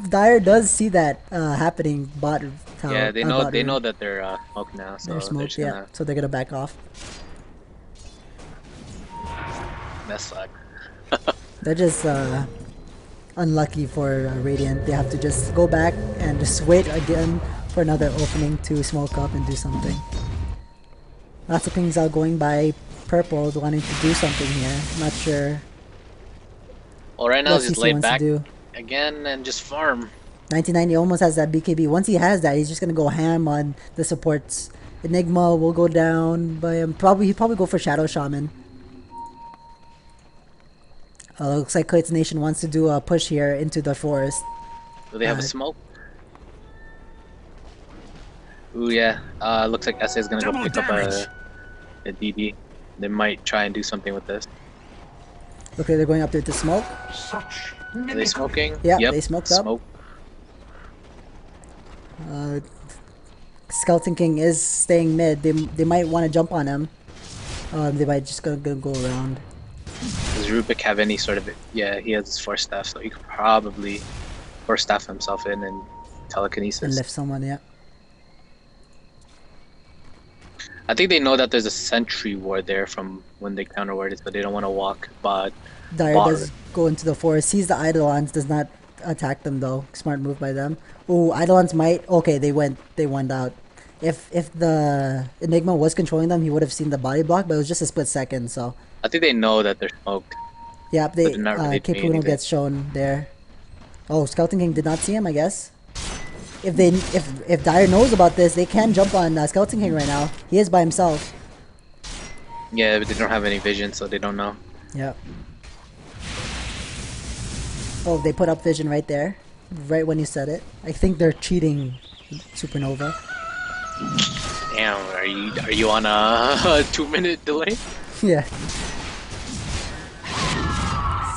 Dire does see that happening. Bot tower. Yeah, they bot know room. that they're smoked now, so They're smoked, just yeah. gonna So they're gonna back off. that suck. They're just unlucky for Radiant. They have to just go back and just wait again for another opening to smoke up and do something. Lots of things are going by Purple wanting to do something here. Not sure Well, right now what he's just CC laid wants to back do. again and just farm. 1990 almost has that BKB. Once he has that, he's just gonna go ham on the supports. Enigma will go down by him. He'll probably go for Shadow Shaman. Looks like Clayton Nation wants to do a push here into the forest. Do they have a smoke? Ooh, yeah. Looks like SA is gonna go Double pick damage. up a DD. They might try and do something with this. Okay, they're going up there to smoke. Such Are they mimicry. smoking? Yeah, Yep. they smoked up. Smoke. Skeleton King is staying mid. They might want to jump on him. They might just gonna go around. Does Rubik have any sort of? Yeah, he has his force staff, so he could probably force staff himself in and And telekinesis. lift someone, yeah. I think they know that there's a sentry ward there from when they counter warded, so they don't want to walk. But Dyer bot- does go into the forest, sees the Eidolons, does not attack them though. Smart move by them. Ooh, Eidolons might. Okay, they went out. If the Enigma was controlling them, he would have seen the body block, but it was just a split second. So, I think they know that they're smoked. yeah, they they're not really doing Kipuno anything. gets shown there. Oh, Skeleton King did not see him, I guess. If Dyer knows about this, they can jump on Skeleton King right now. He is by himself. Yeah, but they don't have any vision, so they don't know. Yep. Oh, they put up vision right there, right when you said it. I think they're cheating Supernova. Damn, are you on a 2-minute delay? Yeah.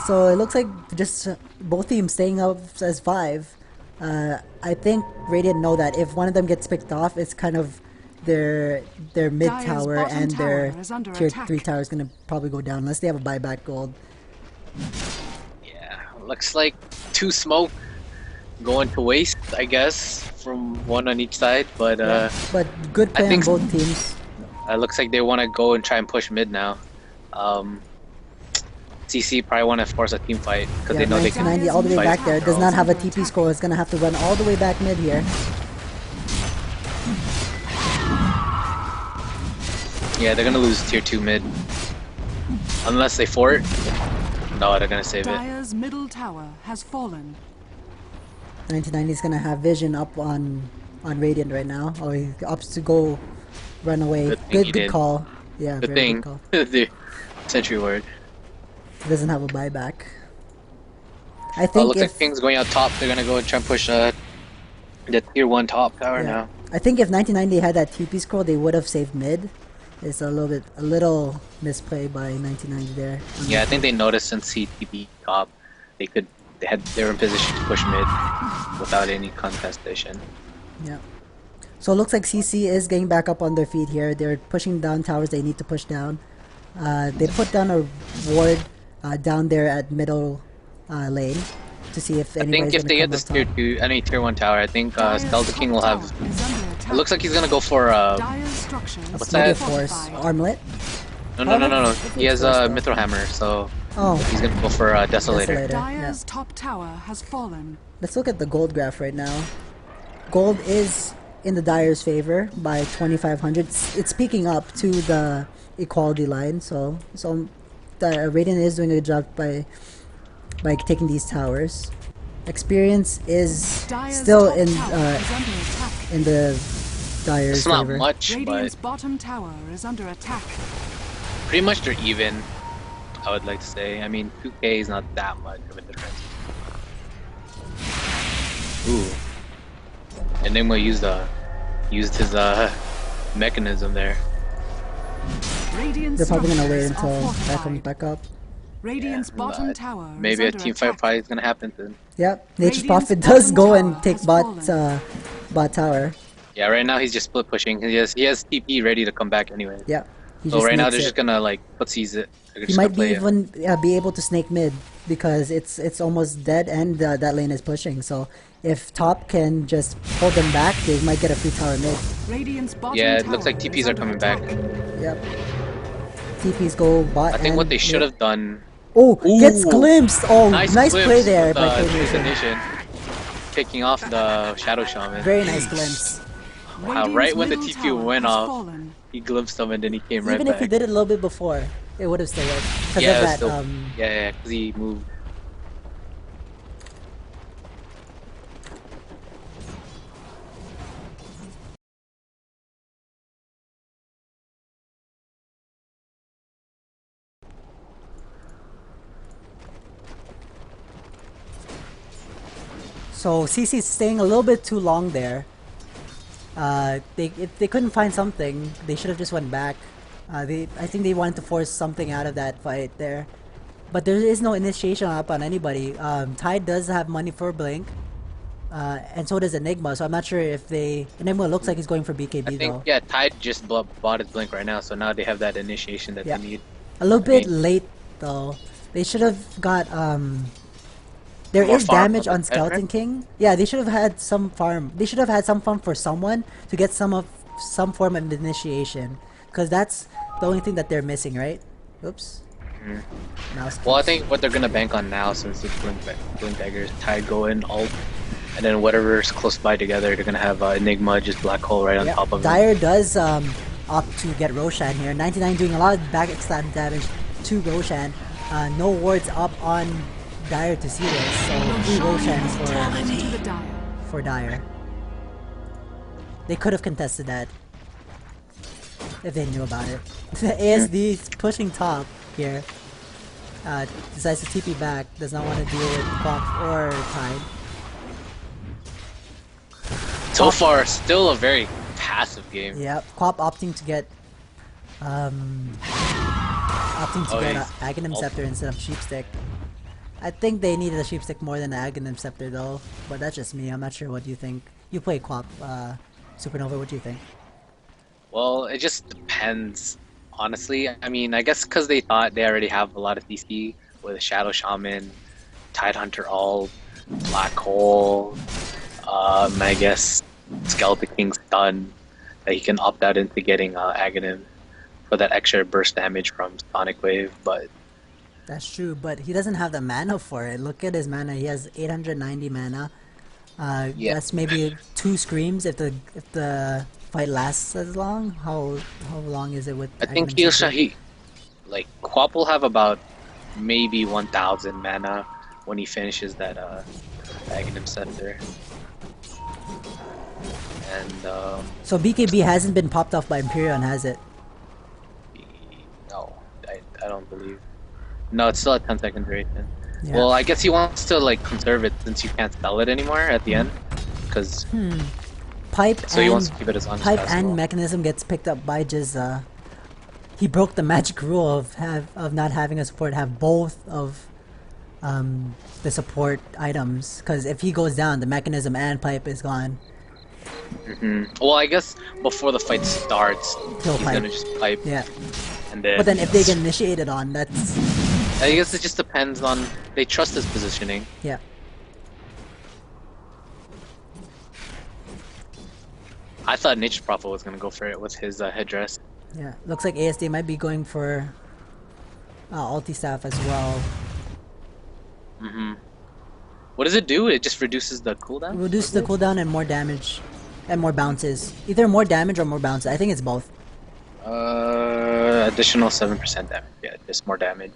So it looks like just both teams staying up as 5. I think Radiant know that if one of them gets picked off, it's kind of their mid Dire's tower bottom and their tower is under tier attack. 3 tower is gonna probably go down unless they have a buyback gold. Yeah, looks like 2 smoke going to waste, I guess, from one on each side. But But good play on think- both teams. looks like they want to go and try and push mid now. CC probably want to force a team fight because Yeah, they know they can. 1990 all the way fight back there. Does not have a Under TP attack. scroll. It's gonna have to run all the way back mid here. Yeah, they're gonna lose tier 2 mid unless they fort. No, they're gonna save it. Dire's middle tower has fallen. 1990 is gonna have vision up on Radiant right now. Oh, he opts to go run away. Good thing he Good did. call. Yeah, Good very thing good call. the sentry ward. He doesn't have a buyback. I Oh, think looks if like King's going out top. They're gonna go and try and push the tier 1 top tower yeah. now. I think if 1990 had that TP scroll, they would have saved mid. It's a little misplay by 1990 there. Yeah, I think they noticed since he TP top, they were in position to push mid without any contestation. Yeah. So it looks like CC is getting back up on their feet here. They're pushing down towers they need to push down. They put down a ward down there at middle lane to see if I anybody's think if they gonna get come this up tier top. 2, any tier 1 tower, I think Dire's Skeleton top King will have. tower is under attack. It looks like he's gonna go for Dire's structures What's Maybe that? a force armlet. no. He has a Force though. Mithril Hammer, so Oh, he's gonna go for Desolator. Desolator. Yeah. Dire's top tower has fallen. Let's look at the gold graph right now. Gold is in the Dyer's favor by 2,500. It's peaking up to the equality line, so the Radiant is doing a good job by taking these towers. Experience is Dire's still top in tower is under attack. in the Dyer's It's not favor. much, Radiant's but bottom tower is under attack. pretty much they're even. I would like to say. I mean, 2K is not that much of a difference. Ooh, Enigma used his mechanism there. Radiant's They're probably gonna wait structures are until that comes fortified. back up. Radiant's Yeah, bottom but tower Maybe a is under team fight attack. fight is gonna happen soon. Yep, Nature's Radiant's Prophet does bottom go tower and take has bot tower. Yeah, right now he's just split pushing. He has TP ready to come back anyway. Yep. He So just right now snakes they're it. just gonna like footsies it. They're He just might gonna play be it. even be able to snake mid because it's almost dead and that lane is pushing. So if top can just hold them back, they might get a free tower mid. Radiant's bottom Yeah, it tower looks like is TPs are under coming attack. back. Yep. TPs go bot. I think and what they should mid. have done. Oh, gets Ooh. glimpsed. Oh, nice glimpse play there with, by Trace Nation. Nation, picking off the Shadow Shaman. Very nice glimpse. Wow, Radiant's right when the middle TP tower went has off, fallen. he glimpsed them and then he came right Even back. if he did it a little bit before, it would have still worked because Yeah, of that. still- yeah, because he moved. So CC's staying a little bit too long there. If they couldn't find something, they should have just went back. I think they wanted to force something out of that fight there. But there is no initiation up on anybody. Tide does have money for Blink. And so does Enigma, so I'm not sure if they... Enigma looks like he's going for BKB I think, though. yeah, Tide just bought his Blink right now, so now they have that initiation that Yeah. they need. A little bit late though. They should have got there More is farm damage on on the Skeleton Edgar? King. Yeah, they should have had some farm. They should have had some farm for someone to get some form of initiation, because that's the only thing that they're missing, right? Oops. Now Well, I think what they're gonna bank on now, since it's Blink Daggers, Tide go in, ult, and then whatever's close by together, they're gonna have Enigma just Black Hole right on Yeah, top of it. Dire does opt to get Roshan here. 99 doing a lot of backstab damage to Roshan. No wards up on Dire to see this, so 3 Roshans To the Dire. for Dire. They could have contested that if they knew about it. ASD is pushing top here. Decides to TP back, does not want to deal with Quack or Tide. So far, still a very passive game. Yep, Quap opting to get Aghanim Scepter instead of Sheepstick. I think they needed a Sheepstick more than an Aghanim Scepter though, but that's just me. I'm not sure what you think. You play Quap, Supernova, what do you think? Well, it just depends, honestly. I mean, I guess because they thought they already have a lot of CC with Shadow Shaman, Tide Hunter Ult, Black Hole, I guess Skeleton King's done, that he can opt out into getting Aghanim for that extra burst damage from Sonic Wave, but That's true, but he doesn't have the mana for it. Look at his mana. He has 890 mana. Yeah. That's maybe 2 screams if the fight lasts as long. How long is it with? I think Aghanim Scepter? like Quap will have about maybe 1,000 mana when he finishes that Aghanim Scepter. And So BKB hasn't been popped off by Imperion, has it? no, I don't believe. No, it's still at 10-second duration. Yeah. Well, I guess he wants to like conserve it since you can't sell it anymore at the end, because Pipe so he wants to and keep it as on as Pipe possible. and Mechanism gets picked up by Jizza. He broke the magic rule of not having a support have both of the support items, because if he goes down, the Mechanism and Pipe is gone. Well, I guess before the fight starts, He'll he's pipe. gonna just pipe, Yeah, and then. but then if they get initiated on, that's I guess it just depends on they trust his positioning. yeah. I thought Nature Prophet was gonna go for it with his headdress. Yeah, looks like ASD might be going for ulti staff as well. What does it do? It just reduces the cooldown? Reduce the cooldown and more damage, and more bounces. Either more damage or more bounces. I think it's both. Additional 7% damage. Yeah, just more damage.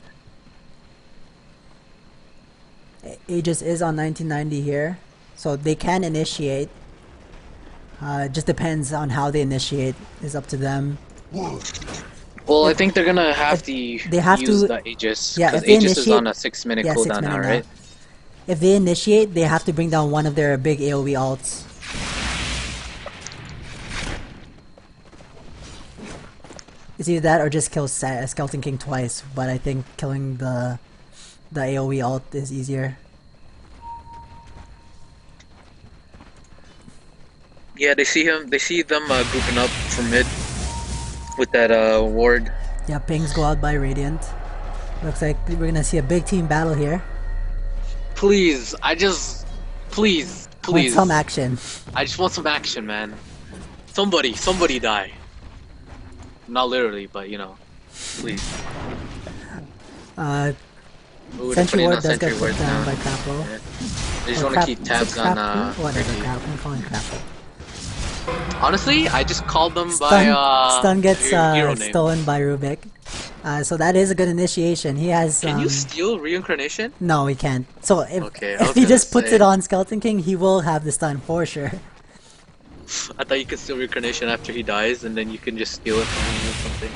Aegis is on 1990 here, so they can initiate. Just depends on how they initiate. Is up to them. Well, I think they're gonna have to they have use to- the Aegis. yeah, Because if they Aegis is initiate- on a 6-minute yeah, 6 cooldown now, minute now. right? If they initiate, they have to bring down one of their big AoE ults. It's either that or just kill Skeleton King twice, but I think killing the AoE ult is easier. Yeah, they see them grouping up from mid with that ward. Yeah, pings go out by Radiant. Looks like we're gonna see a big team battle here. Please, please. Want some action. I just want some action, man. Somebody die. Not literally, but you know, please. Ooh, they're Sentry putting Ward on does get Sentry put Ward down now. by Crapple. Yeah. I just Or want to Crap- keep is tabs it on Crapple? Whatever, Ricky. Crapple. I'm calling Crapple. Honestly, I just called them by Stun gets hero name. stolen by Rubik. So that is a good initiation. He has Can you steal reincarnation? no, he can't. So if Okay, I if was he gonna just puts say. it on Skeleton King, he will have the stun for sure. I thought you could steal reincarnation after he dies, and then you can just steal it from him or something.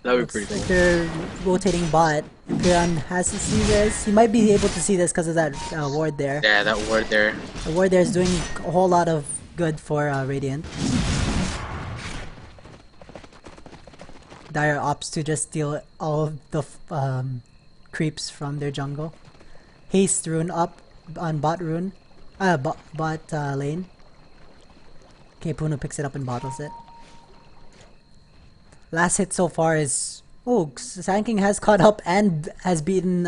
That would be Looks pretty like cool. they're rotating bot. Imperion has to see this. He might be able to see this because of that ward there. Yeah, that ward there. The ward there is doing a whole lot of good for Radiant. Dire opts to just steal all of the creeps from their jungle. Haste rune up on bot rune. Bot lane. Okay, Puno picks it up and bottles it. Last hit so far is... Oh, Sand King has caught up and has beaten...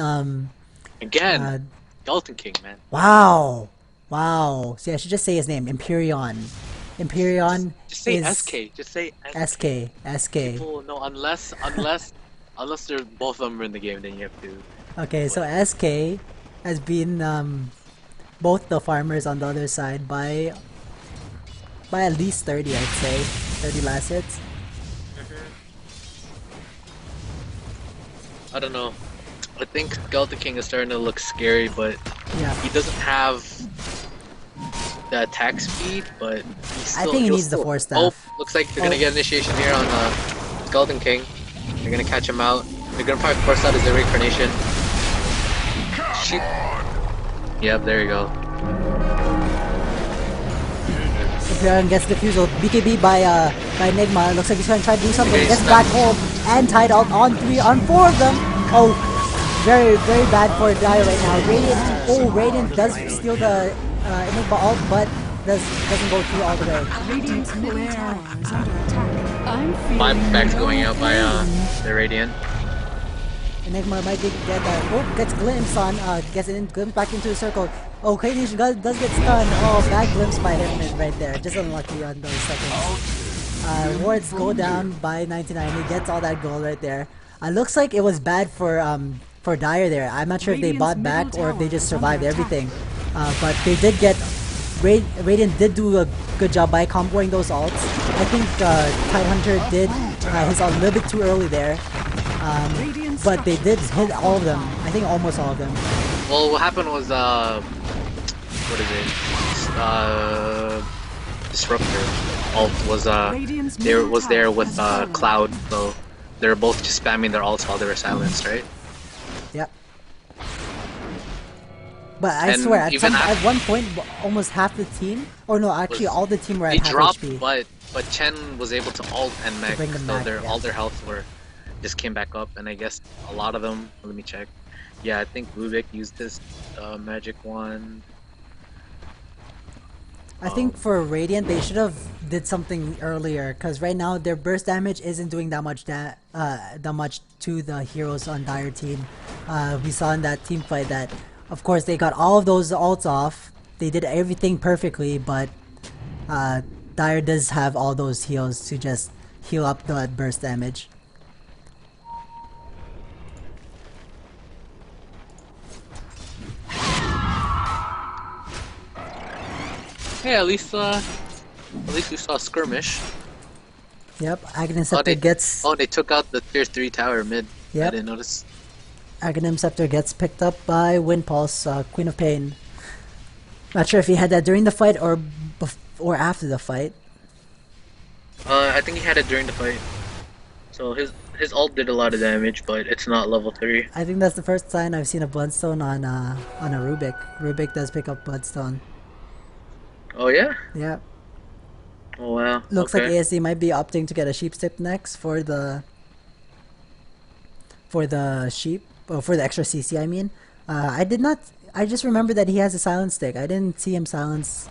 Again! Skeleton King, man. Wow! Wow. See, I should just say his name. Empyrean. Empyrean Just say is... SK. Just say SK. SK. People, no, unless they're both of them are in the game, then you have to... Okay, so SK has been both the farmers on the other side by at least 30, I'd say. 30 last hits. I don't know. I think Skeleton King is starting to look scary, but Yeah. he doesn't have the attack speed, but he's still, I think he he'll needs the still- Force Oh, Staff. looks like they're gonna get initiation here on Skeleton King. They're gonna catch him out. They're gonna probably force out his reincarnation. Shoot. Yep, there you go. Empyrean gets defusal. BKB by Enigma. Looks like he's gonna try to do something. Okay, Gets snap. back home and tied out on 4 of them. Oh, very, very bad for Dire right now. Radiant does steal the Enigma ult, but doesn't go through all the way. Radiant's middle tower is under attack. I'm feeling My back's no going out by pain. the Radiant. Enigma might get gets glimpsed on, glimpsed back into the circle. Oh, Kaidish does get stunned. Oh, bad glimpse by him right there. Just unlucky on those seconds. Wards go down by 99. He gets all that gold right there. Looks like it was bad for Dire there. I'm not sure if they bought back or if they just survived everything. But they did get... Radiant did do a good job by comboing those ults. I think Tidehunter did his ult a little bit too early there. But they did hit all of them. I think almost all of them. Well, what happened was, what is it? Disruptor ult was, there with, Cloud, so they were both just spamming their ults while they were silenced, right? Yep. But I And swear, even at one point, almost half the team, or no, actually all the team were They at half dropped, HP. but Chen was able to ult and mech, bring them so back, yeah. all their health just came back up, and I guess a lot of them. Let me check. Yeah, I think Rubik used this magic wand. I think for Radiant, they should have did something earlier, because right now their burst damage isn't doing that much to the heroes on Dire team. We saw in that team fight that, of course, they got all of those ults off. They did everything perfectly, but Dire does have all those heals to just heal up the burst damage. Hey, at least we saw a skirmish. Yep, Aghanim Scepter gets... Oh, they took out the tier 3 tower mid. Yep. I didn't notice. Aghanim Scepter gets picked up by Windpulse, Queen of Pain. Not sure if he had that during the fight or after the fight. I think he had it during the fight. So his ult did a lot of damage, but it's not level 3. I think that's the first time I've seen a Bloodstone on a Rubik. Rubik does pick up Bloodstone. Oh yeah? Yeah. Oh wow. Looks okay. like ASD might be opting to get a Sheep's Tip next for the sheep, or for the extra CC, I mean. I just remember that he has a silence stick. I didn't see him silence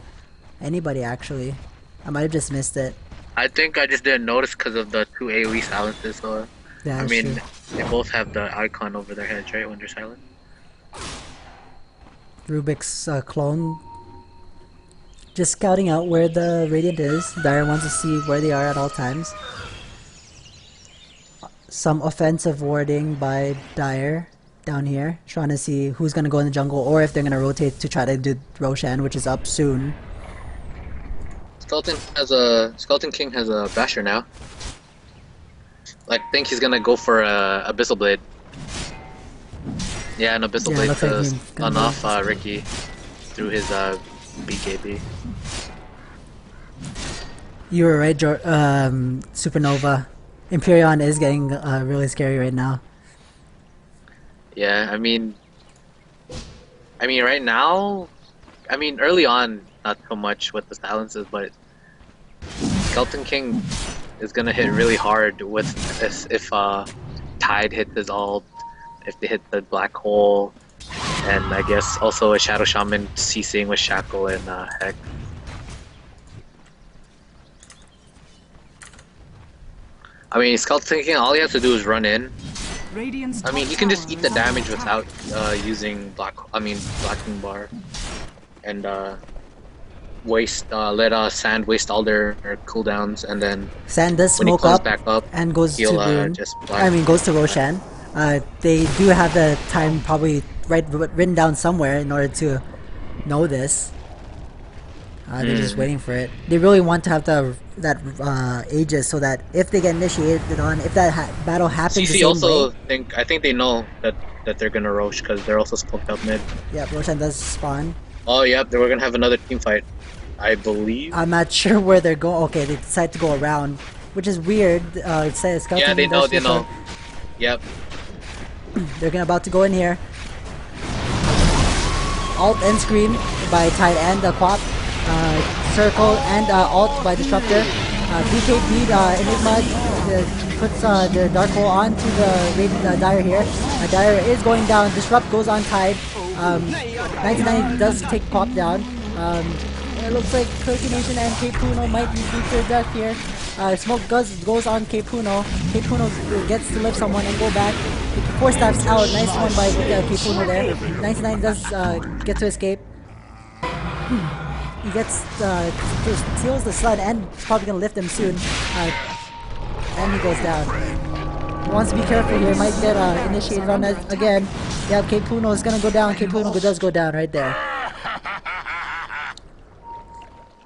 anybody, actually. I might have just missed it. I think I just didn't notice because of the 2 AoE silences, so... Yeah, I that's mean, true. they both have the icon over their heads, right, when they're silent? Rubik's clone just scouting out where the Radiant is. Dire wants to see where they are at all times. Some offensive warding by Dire down here, trying to see who's gonna go in the jungle or if they're gonna rotate to try to do Roshan, which is up soon. Skeleton King has a Basher now. I think he's gonna go for a Abyssal Blade. Yeah, an Abyssal Blade looks like to he's stun gonna off Ricky through his BKB. You were right, Supernova. Empyrean is getting really scary right now. Yeah, I mean right now, early on, not so much with the silences, but Skeleton King is gonna hit really hard with this if Tide hits his ult, if they hit the black hole, and I guess also a Shadow Shaman CCing with Shackle and Heck. I mean, Skeleton King, all you have to do is run in. I mean, he can just eat the damage without using blocking bar, and let Sand waste all their cooldowns, and then Sand does when he smoke comes up back up, and goes to he'll Boone. just Goes to Roshan. They do have the time probably written down somewhere in order to know this. They're just waiting for it. They really want to have that Aegis so that if they get initiated on, if that battle happens CC the same also way. I think they know that they're gonna Rosh because they're also smoked up mid. Yeah, Roshan does spawn. Oh yep, we're gonna have another team fight, I believe. I'm not sure where they're going. Okay, they decide to go around, which is weird. It says Yeah, they know. Yep. They're about to go in here. Alt and Scream by Tide and Quap. Circle and Alt by Disruptor. BKB Enigma puts the Dark Hole onto the Dire here. Dire is going down. Disrupt goes on Tide. 99 does take Quap down. It looks like Cookie Nation and K Puno might be beat to death here. Smoke goes on K Puno. K Puno gets to lift someone and go back. 4 stabs out. Nice one by K Puno there. 99 does get to escape. He gets steals the sled and is probably gonna lift him soon. And he goes down. He wants to be careful here. Might get initiated on that again. Yeah, K Puno is gonna go down. K Puno does go down right there.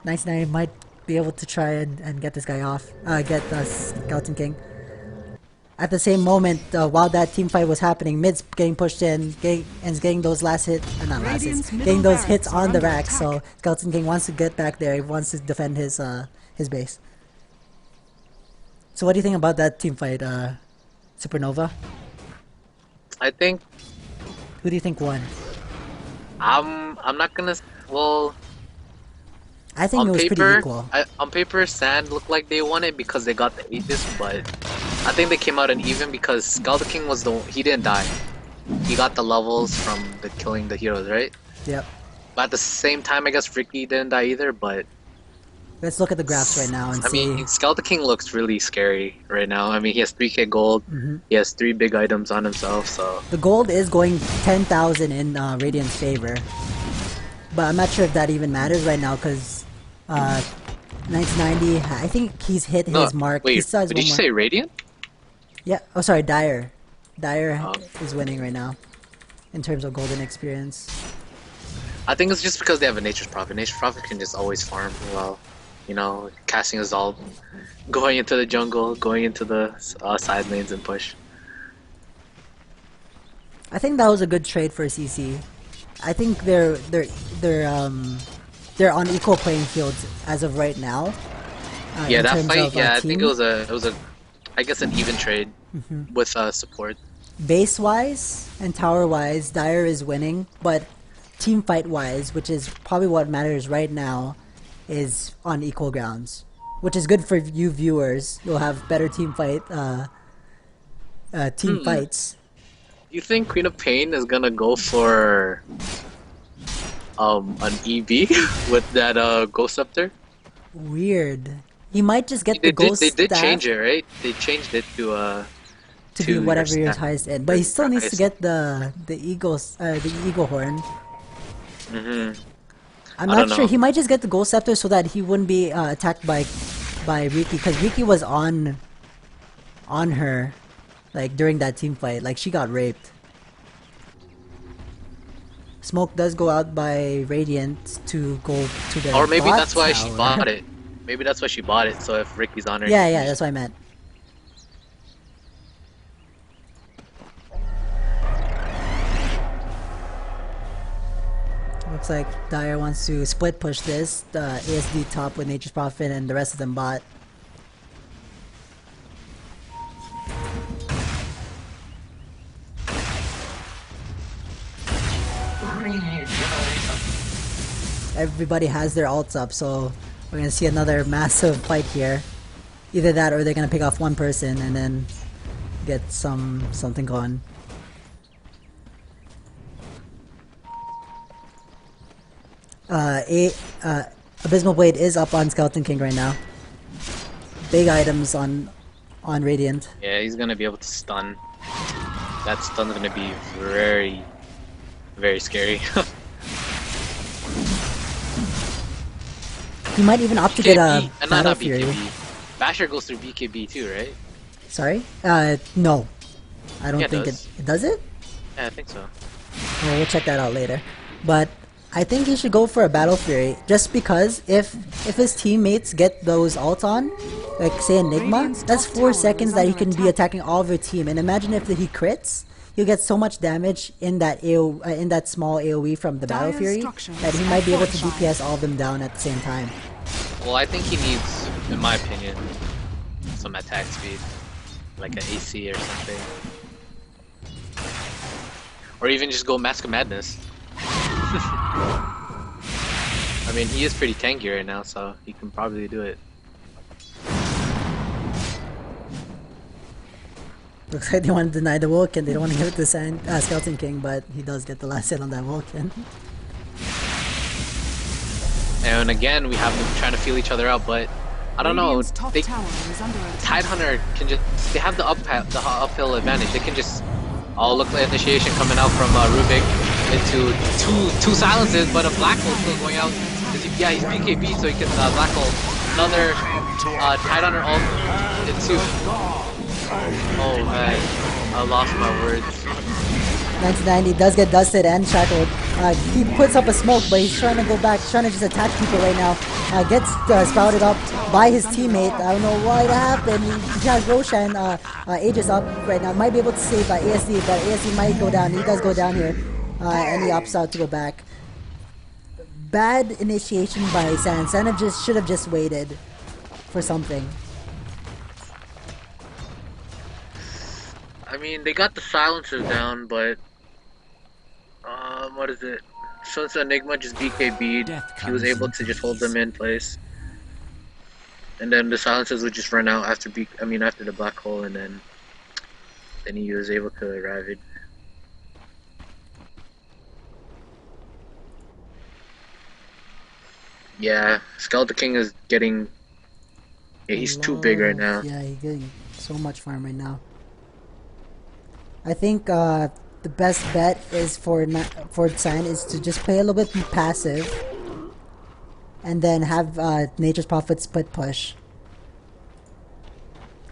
99 might be able to try and get this guy off. Get Skeleton King. At the same moment, while that team fight was happening, mid's getting pushed in, getting those last hits, not last hits, getting those hits on the rack. So Skeleton King wants to get back there. He wants to defend his base. So what do you think about that team fight, Supernova? I think. Who do you think won? I'm not gonna. Well. I think it was pretty equal. On paper, Sand looked like they won it because they got the Aegis, but I think they came out uneven because Skeleton King was he didn't die. He got the levels from the killing the heroes, right? Yep. But at the same time, I guess Ricky didn't die either, but... Let's look at the graphs right now and see. I mean, Skeleton King looks really scary right now. I mean, he has 3k gold, he has 3 big items on himself, so... The gold is going 10,000 in Radiant's favor. But I'm not sure if that even matters right now because 1990, I think he's hit his mark. Wait, did you say Radiant? Yeah, oh sorry, Dire. Dire is winning right now in terms of golden experience. I think it's just because they have a Nature's Prophet. Nature's Prophet can just always farm well. You know, casting his ult, going into the jungle, going into the side lanes and push. I think that was a good trade for CC. I think they're on equal playing fields as of right now. Yeah, that fight. Yeah, I think it was a, I guess an even trade with support. Base wise and tower wise, Dire is winning, but team fight wise, which is probably what matters right now, is on equal grounds, which is good for you viewers. You'll have better team fights. You think Queen of Pain is gonna go for an EB with that Ghost Scepter? Weird. He might just get the Ghost They did staff change it, right? They changed it to be whatever your highest end, but he still needs to get the eagle horn. I'm not sure. He might just get the Ghost Scepter so that he wouldn't be attacked by Riki, because Riki was on her, like during that team fight. Like she got raped. Smoke does go out by Radiant to go to the. Or maybe that's why tower. she bought it. Maybe that's why she bought it. So if Ricky's on her. Yeah, that's what I meant. Looks like Dire wants to split push this. The ASD top with Nature's Prophet and the rest of them bot. everybody has their ults up, so we're gonna see another massive fight here. Either that or they're gonna pick off one person and then get something going. Abysmal Blade is up on Skeleton King right now. Big items on Radiant. Yeah, he's gonna be able to stun. That stun's gonna be very, very scary. He might even opt to get a Battle not Fury. BKB. Basher goes through BKB too, right? Sorry? No. I don't think does. it does it? Yeah, I think so. Well, we'll check that out later. But I think he should go for a Battle Fury just because if his teammates get those ults on, like say Enigma, that's 4 seconds that he can be attacking all of your team. And imagine if he crits, he'll get so much damage in that small AoE from the Battle Fury that he might be able to DPS all of them down at the same time. Well, I think he needs, in my opinion, some attack speed, like an AC or something, or even just go Mask of Madness. I mean, he is pretty tanky right now, so he can probably do it. Looks like they want to deny the Vulcan. They don't want to give it to Skeleton King, but he does get the last hit on that Vulcan. And again, we have them trying to feel each other out, but I don't know. Tidehunter can just—they have the uphill advantage. They can just look like initiation coming out from Rubik into two silences, but a black hole still going out. Yeah, he's BKB, so he can black hole another Tidehunter ult into. Oh man, I lost my words. 1990 does get dusted and shackled. He puts up a smoke, but he's trying to go back, trying to just attack people right now. Gets sprouted up by his teammate. I don't know why that happened. He has Roshan Aegis up right now. Might be able to save ASD, but ASD might go down. He does go down here, and he opts out to go back. Bad initiation by San. San should have just waited for something. I mean, they got the silencers down, but what is it? Since Enigma just BKB'd, he was able to just hold them in place, and then the silencers would just run out after after the black hole, and then he was able to ravage. Yeah, Skeleton King is getting. Yeah, he's too big right now. Yeah, he's getting so much farm right now. I think the best bet is for San is to just play a little bit passive, and then have Nature's Prophet split push.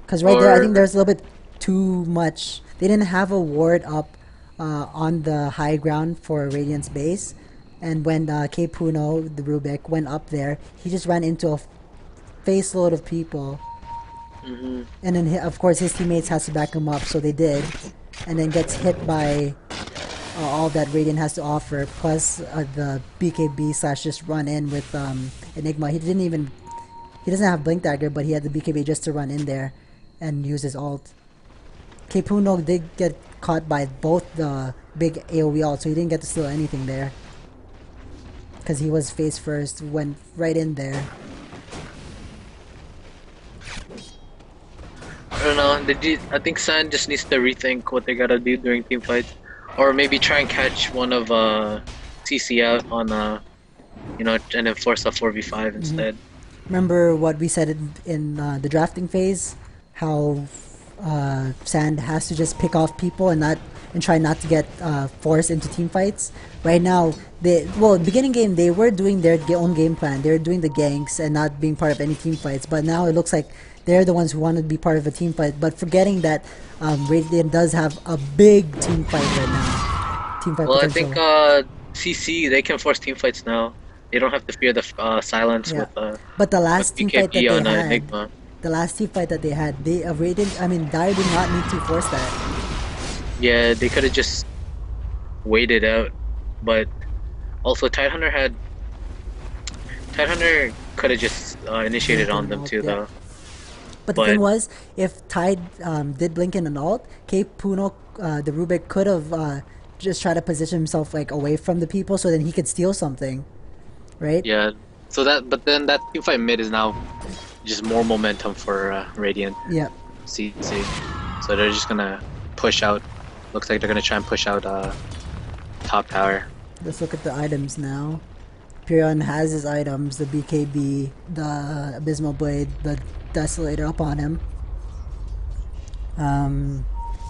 Because right there, I think there's a little bit too much. They didn't have a ward up on the high ground for Radiant's base, and when K Puno, the Rubik, went up there, he just ran into a face load of people. And then of course his teammates has to back him up, so they did. And then gets hit by all that Radiant has to offer, plus the BKB / just run in with Enigma. He doesn't have Blink Dagger, but he had the BKB just to run in there and use his ult. Kepuno did get caught by both the big AoE ult, so he didn't get to steal anything there. Because he was face first, went right in there. I don't know. I think San just needs to rethink what they gotta do during team fights, or maybe try and catch one of CC out on and then force a 4v5 instead. Remember what we said in the drafting phase? How Sand has to just pick off people and try not to get forced into team fights. Right now, beginning game they were doing their own game plan. They were doing the ganks and not being part of any team fights. But now it looks like they're the ones who want to be part of a team fight, but forgetting that Radiant does have a big team fight right now. Team fight potential. I think CC, they can force team fights now. They don't have to fear the silence with but the last team fight that they had, Enigma. The last team fight that they had, Dire did not need to force that. Yeah, they could have just waited out, but also Tidehunter could have just initiated on them too, though. But the thing was, if Tide did blink in an ult, K Puno, the Rubik, could have just tried to position himself like away from the people so then he could steal something. right? Yeah. So but then that team fight mid is now just more momentum for Radiant Yeah. CC. So they're just gonna push out. Looks like they're gonna try and push out top tower. Let's look at the items now. Pyrion has his items, the BKB, the Abysmal Blade, the Desolator up on him.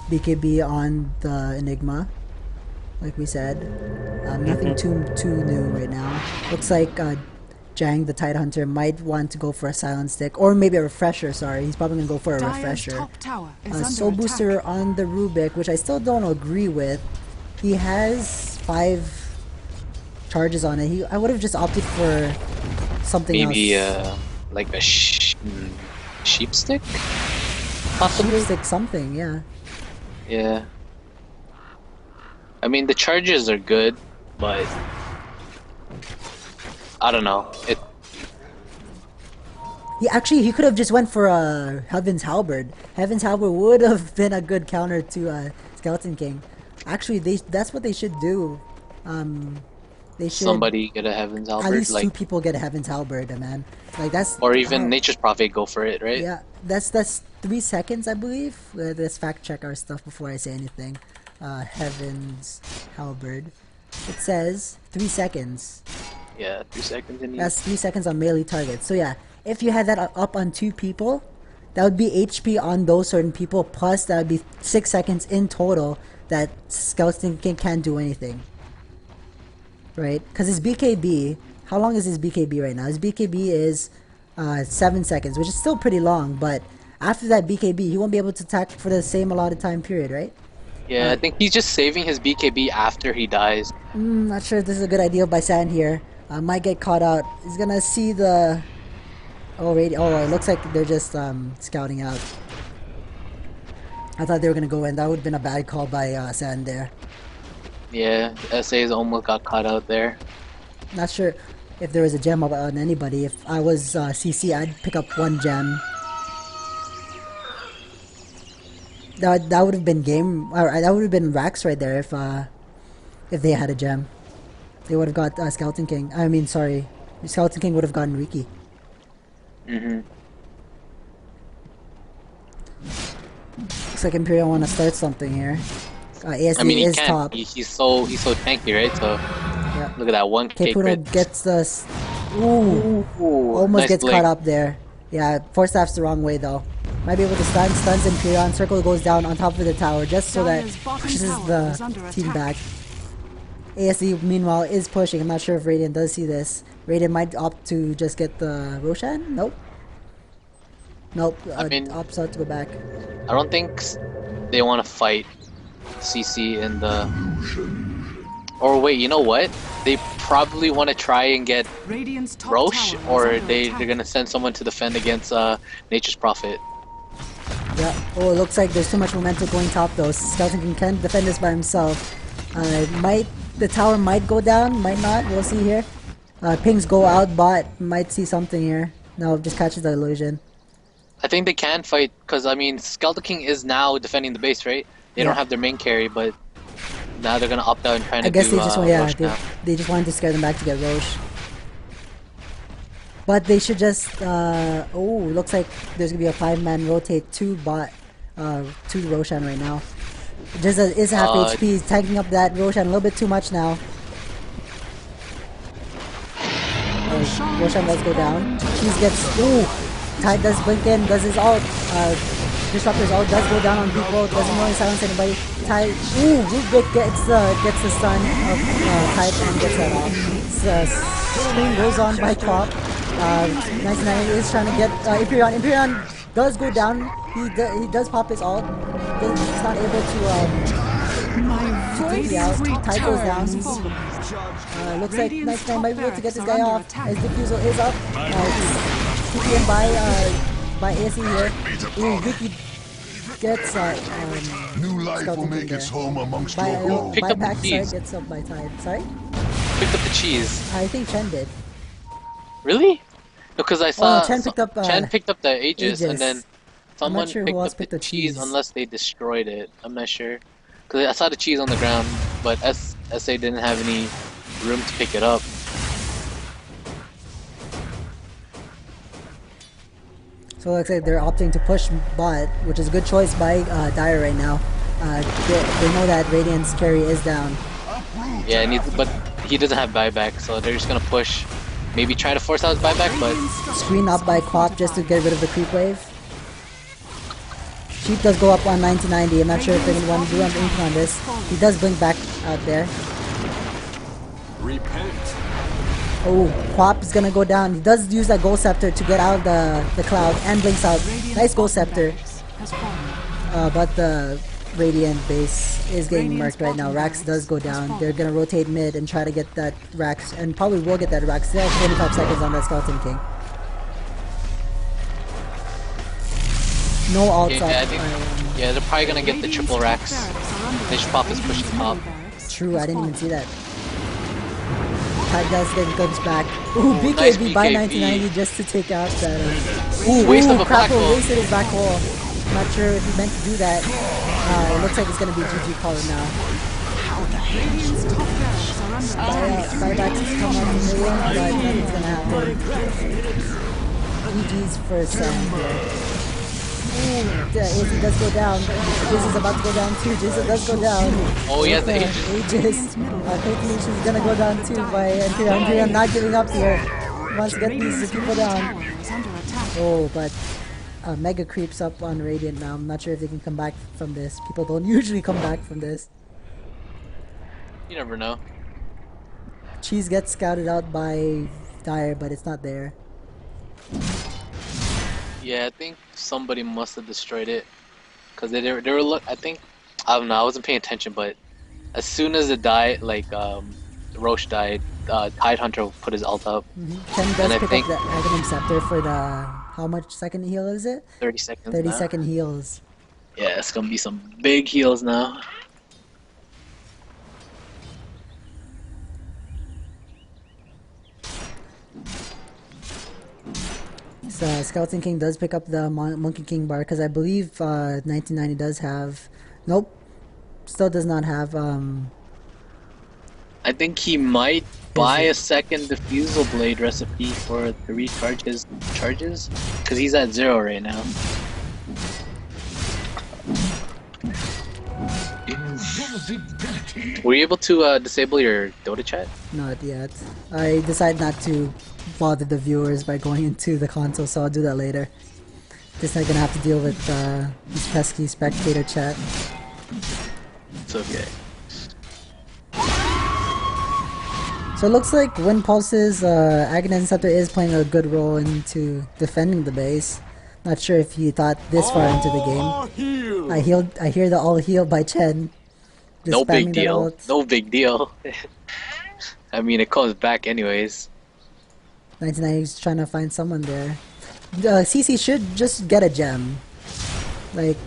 BKB on the Enigma, like we said. Nothing too new right now. Looks like Jang, the Tidehunter, might want to go for a Silent Stick, or maybe a Refresher, sorry. He's probably going to go for a Dire's Refresher. top tower is under Soul attack. Booster on the Rubik, which I still don't agree with. He has 5 charges on it. I would have just opted for something Maybe else. like a sheep stick, possibly. Sheep Stick something, yeah. Yeah. I mean the charges are good, but I don't know. He could have just went for Heaven's Halberd. Heaven's Halberd would have been a good counter to Skeleton King. Actually, that's what they should do. They should Somebody get a Heaven's at Halberd, least like, 2 people get a Heaven's Halberd, man. Like that's or even Nature's Prophet go for it, right? yeah. That's 3 seconds, I believe. Let's fact check our stuff before I say anything. Heaven's Halberd. It says 3 seconds. Yeah, 3 seconds in. That's 3 seconds on melee targets. So yeah, if you had that up on 2 people, that would be HP on those certain people, plus that would be 6 seconds in total that Skeleton King can't do anything. Right? Because his BKB, how long is his BKB right now? His BKB is 7 seconds, which is still pretty long, but after that BKB, he won't be able to attack for the same allotted time period, right? Yeah, I think he's just saving his BKB after he dies. Not sure if this is a good idea by Sand here. Might get caught out. He's gonna see the... Oh, it looks like they're just scouting out. I thought they were gonna go in. That would have been a bad call by Sand there. Yeah, SA's almost got caught out there. Not sure if there was a gem on anybody. If I was CC, I'd pick up 1 gem. That would have been game, or that would have been Rax right there if they had a gem. They would have got Skeleton King. I mean, sorry, Skeleton King would have gotten Riki. Looks like Imperial want to start something here. ASD I mean, he is can. top. He's so tanky, right? So Yeah. look at that one Okay, kick Puno crit. gets the... Ooh, almost nice gets blink. caught up there. Yeah, Force Staff's the wrong way though. Might be able to stuns Imperion. Circle goes down on top of the tower just so that Dire's bottom pushes tower is under the team attack. back. ASD meanwhile is pushing. I'm not sure if Radiant does see this. Radiant might opt to just get the Roshan. Nope. I mean- opts out to go back. I don't think they want to fight CC in the. Or wait, you know what? They probably want to try and get Radiant's top Roche, tower is or under they're attack. gonna send someone to defend against Nature's Prophet. Yeah. Oh, it looks like there's too much momentum going top though. Skeleton King can defend this by himself. The tower might go down, might not. We'll see here. Pings go out, bot might see something here. No, just catches the illusion. I think they can fight because I mean, Skeleton King is now defending the base, right? They don't Yeah. have their main carry, but now they're gonna opt out and trying to I guess do they just Roche now. they just wanted to scare them back to get Roche. But they should just oh, looks like there's gonna be a 5-man rotate to Roshan right now. Just is half HP, he's tanking up that Roshan a little bit too much now. Roshan does go down. Cheese gets Tide does blink in, does his ult. Disruptor's ult does go down on people, doesn't really silence anybody. Tide Rubik gets the stun of Tide and gets that off. Screen goes on by top. 99 is trying to get Imperion. Imperion does go down. He does pop his ult. He's not able to take the out. Tide goes down. Looks like 99 might be able to get this guy off. His diffusal is up. TPM by AC here. Vicky gets New life will make its home amongst your bones. Picked up the Pack cheese. gets up by Tide. Sorry? Picked up the cheese. I think Chen did. Really? Because I saw Chen picked up, Chen picked up the Aegis, and Aegis. then someone sure who picked else up picked the the cheese cheese. unless they destroyed it. I'm not sure. Because I saw the cheese on the ground, but SA didn't have any room to pick it up. So it looks like they're opting to push bot, which is a good choice by Dire right now. They know that Radiant's carry is down. Yeah, but he doesn't have buyback, so they're just gonna push. Maybe try to force out his buyback, but Screen up by Quap just to get rid of the creep wave. Sheep does go up on 90-90. I'm not sure if they're going to want to do anything on this. He does blink back out there. Repent. Oh, Quap is going to go down. He does use that Gold Scepter to get out of the cloud and blinks out. Nice Gold Scepter. But the Radiant base is getting marked right now. Rax does go down. They're going to rotate mid and try to get that Rax, and probably will get that Rax. They have 25 seconds on that Skeleton King. No ults up. Yeah, they're probably gonna get the triple Rax. Pop is pushing top. True, I didn't even see that. Tide does get guns back. Ooh, BKB Nice by BKB. 1990 just to take out that. Ooh, waste of a black Crapple hole. wasted his black hole. Not sure if he meant to do that. It looks like it's gonna be GG caller now. Buybacks come up in the ring, but nothing's gonna happen. GG's first here. Ooh, AC does go down. Jizz is about to go down too. Jizz does go down. Oh, he has the Aegis. Faith is gonna go down too by Andrea. I'm not giving up here. He wants to get these people down. Oh, but Mega creeps up on Radiant now. I'm not sure if they can come back from this. People don't usually come back from this. You never know. Cheese gets scouted out by Dire, but it's not there. Yeah, I think somebody must have destroyed it, cause they were I think, I don't know, I wasn't paying attention, but as soon as it died, like Roche died, Tide Hunter put his ult up. Ken does pick up the Aghanim Scepter for the, how much second heal is it? 30 seconds. 30 second heals. Yeah, it's gonna be some big heals now. So Skeleton King does pick up the Monkey King bar, because I believe 1990 does have. Nope, still does not have. I think he might buy a second Diffusal Blade recipe to recharge his charges, because he's at 0 right now. Were you able to disable your Dota chat? Not yet. I decided not to bother the viewers by going into the console, so I'll do that later. Just not gonna have to deal with this pesky spectator chat. It's okay. So it looks like when Pulse's Aghanim Scepter is playing a good role into defending the base. Not sure if he thought this far into the game. I hear the all heal by Chen. Just No big spamming that deal. ult. No big deal. I mean, it comes back anyways. 99 is trying to find someone there. CC should just get a gem. Like,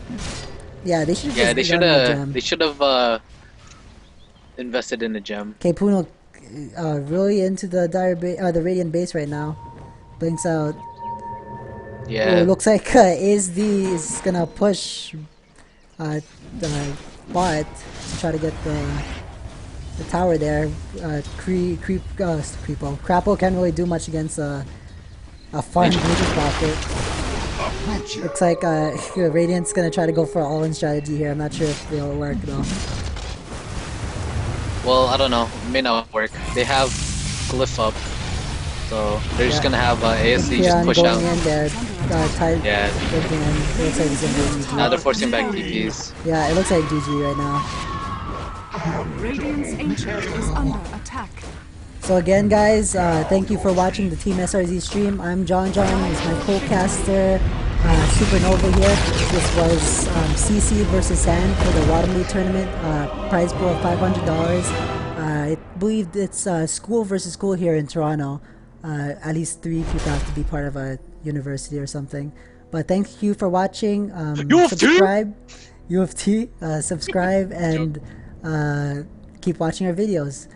yeah, they should. Yeah, just they get a gem. They should have invested in a gem. Okay, Puno, really into the the Radiant base right now. Blinks out. Yeah. Oh, looks like ASD is gonna push the bot to try to get the tower there. Crapple can't really do much against a farm Nature Pocket. Looks like Radiant's gonna try to go for an all-in strategy here. I'm not sure if it'll work though. Well, I don't know. It may not work. They have Glyph up, so they're just gonna have ASD just push out. In there, Yeah. It looks like he's gonna do GG. Now they're forcing back TPs. Yeah, it looks like GG right now. Radiant's ancient is under attack. So again, guys, thank you for watching the Team SRZ stream. I'm John. It's my co-caster, Supernova here. This was CC versus Sand for the Waterloo tournament. Prize pool of $500. I believe it's school versus school here in Toronto. At least 3 people have to be part of a university or something. But thank you for watching. Subscribe, U of T. Subscribe and keep watching our videos.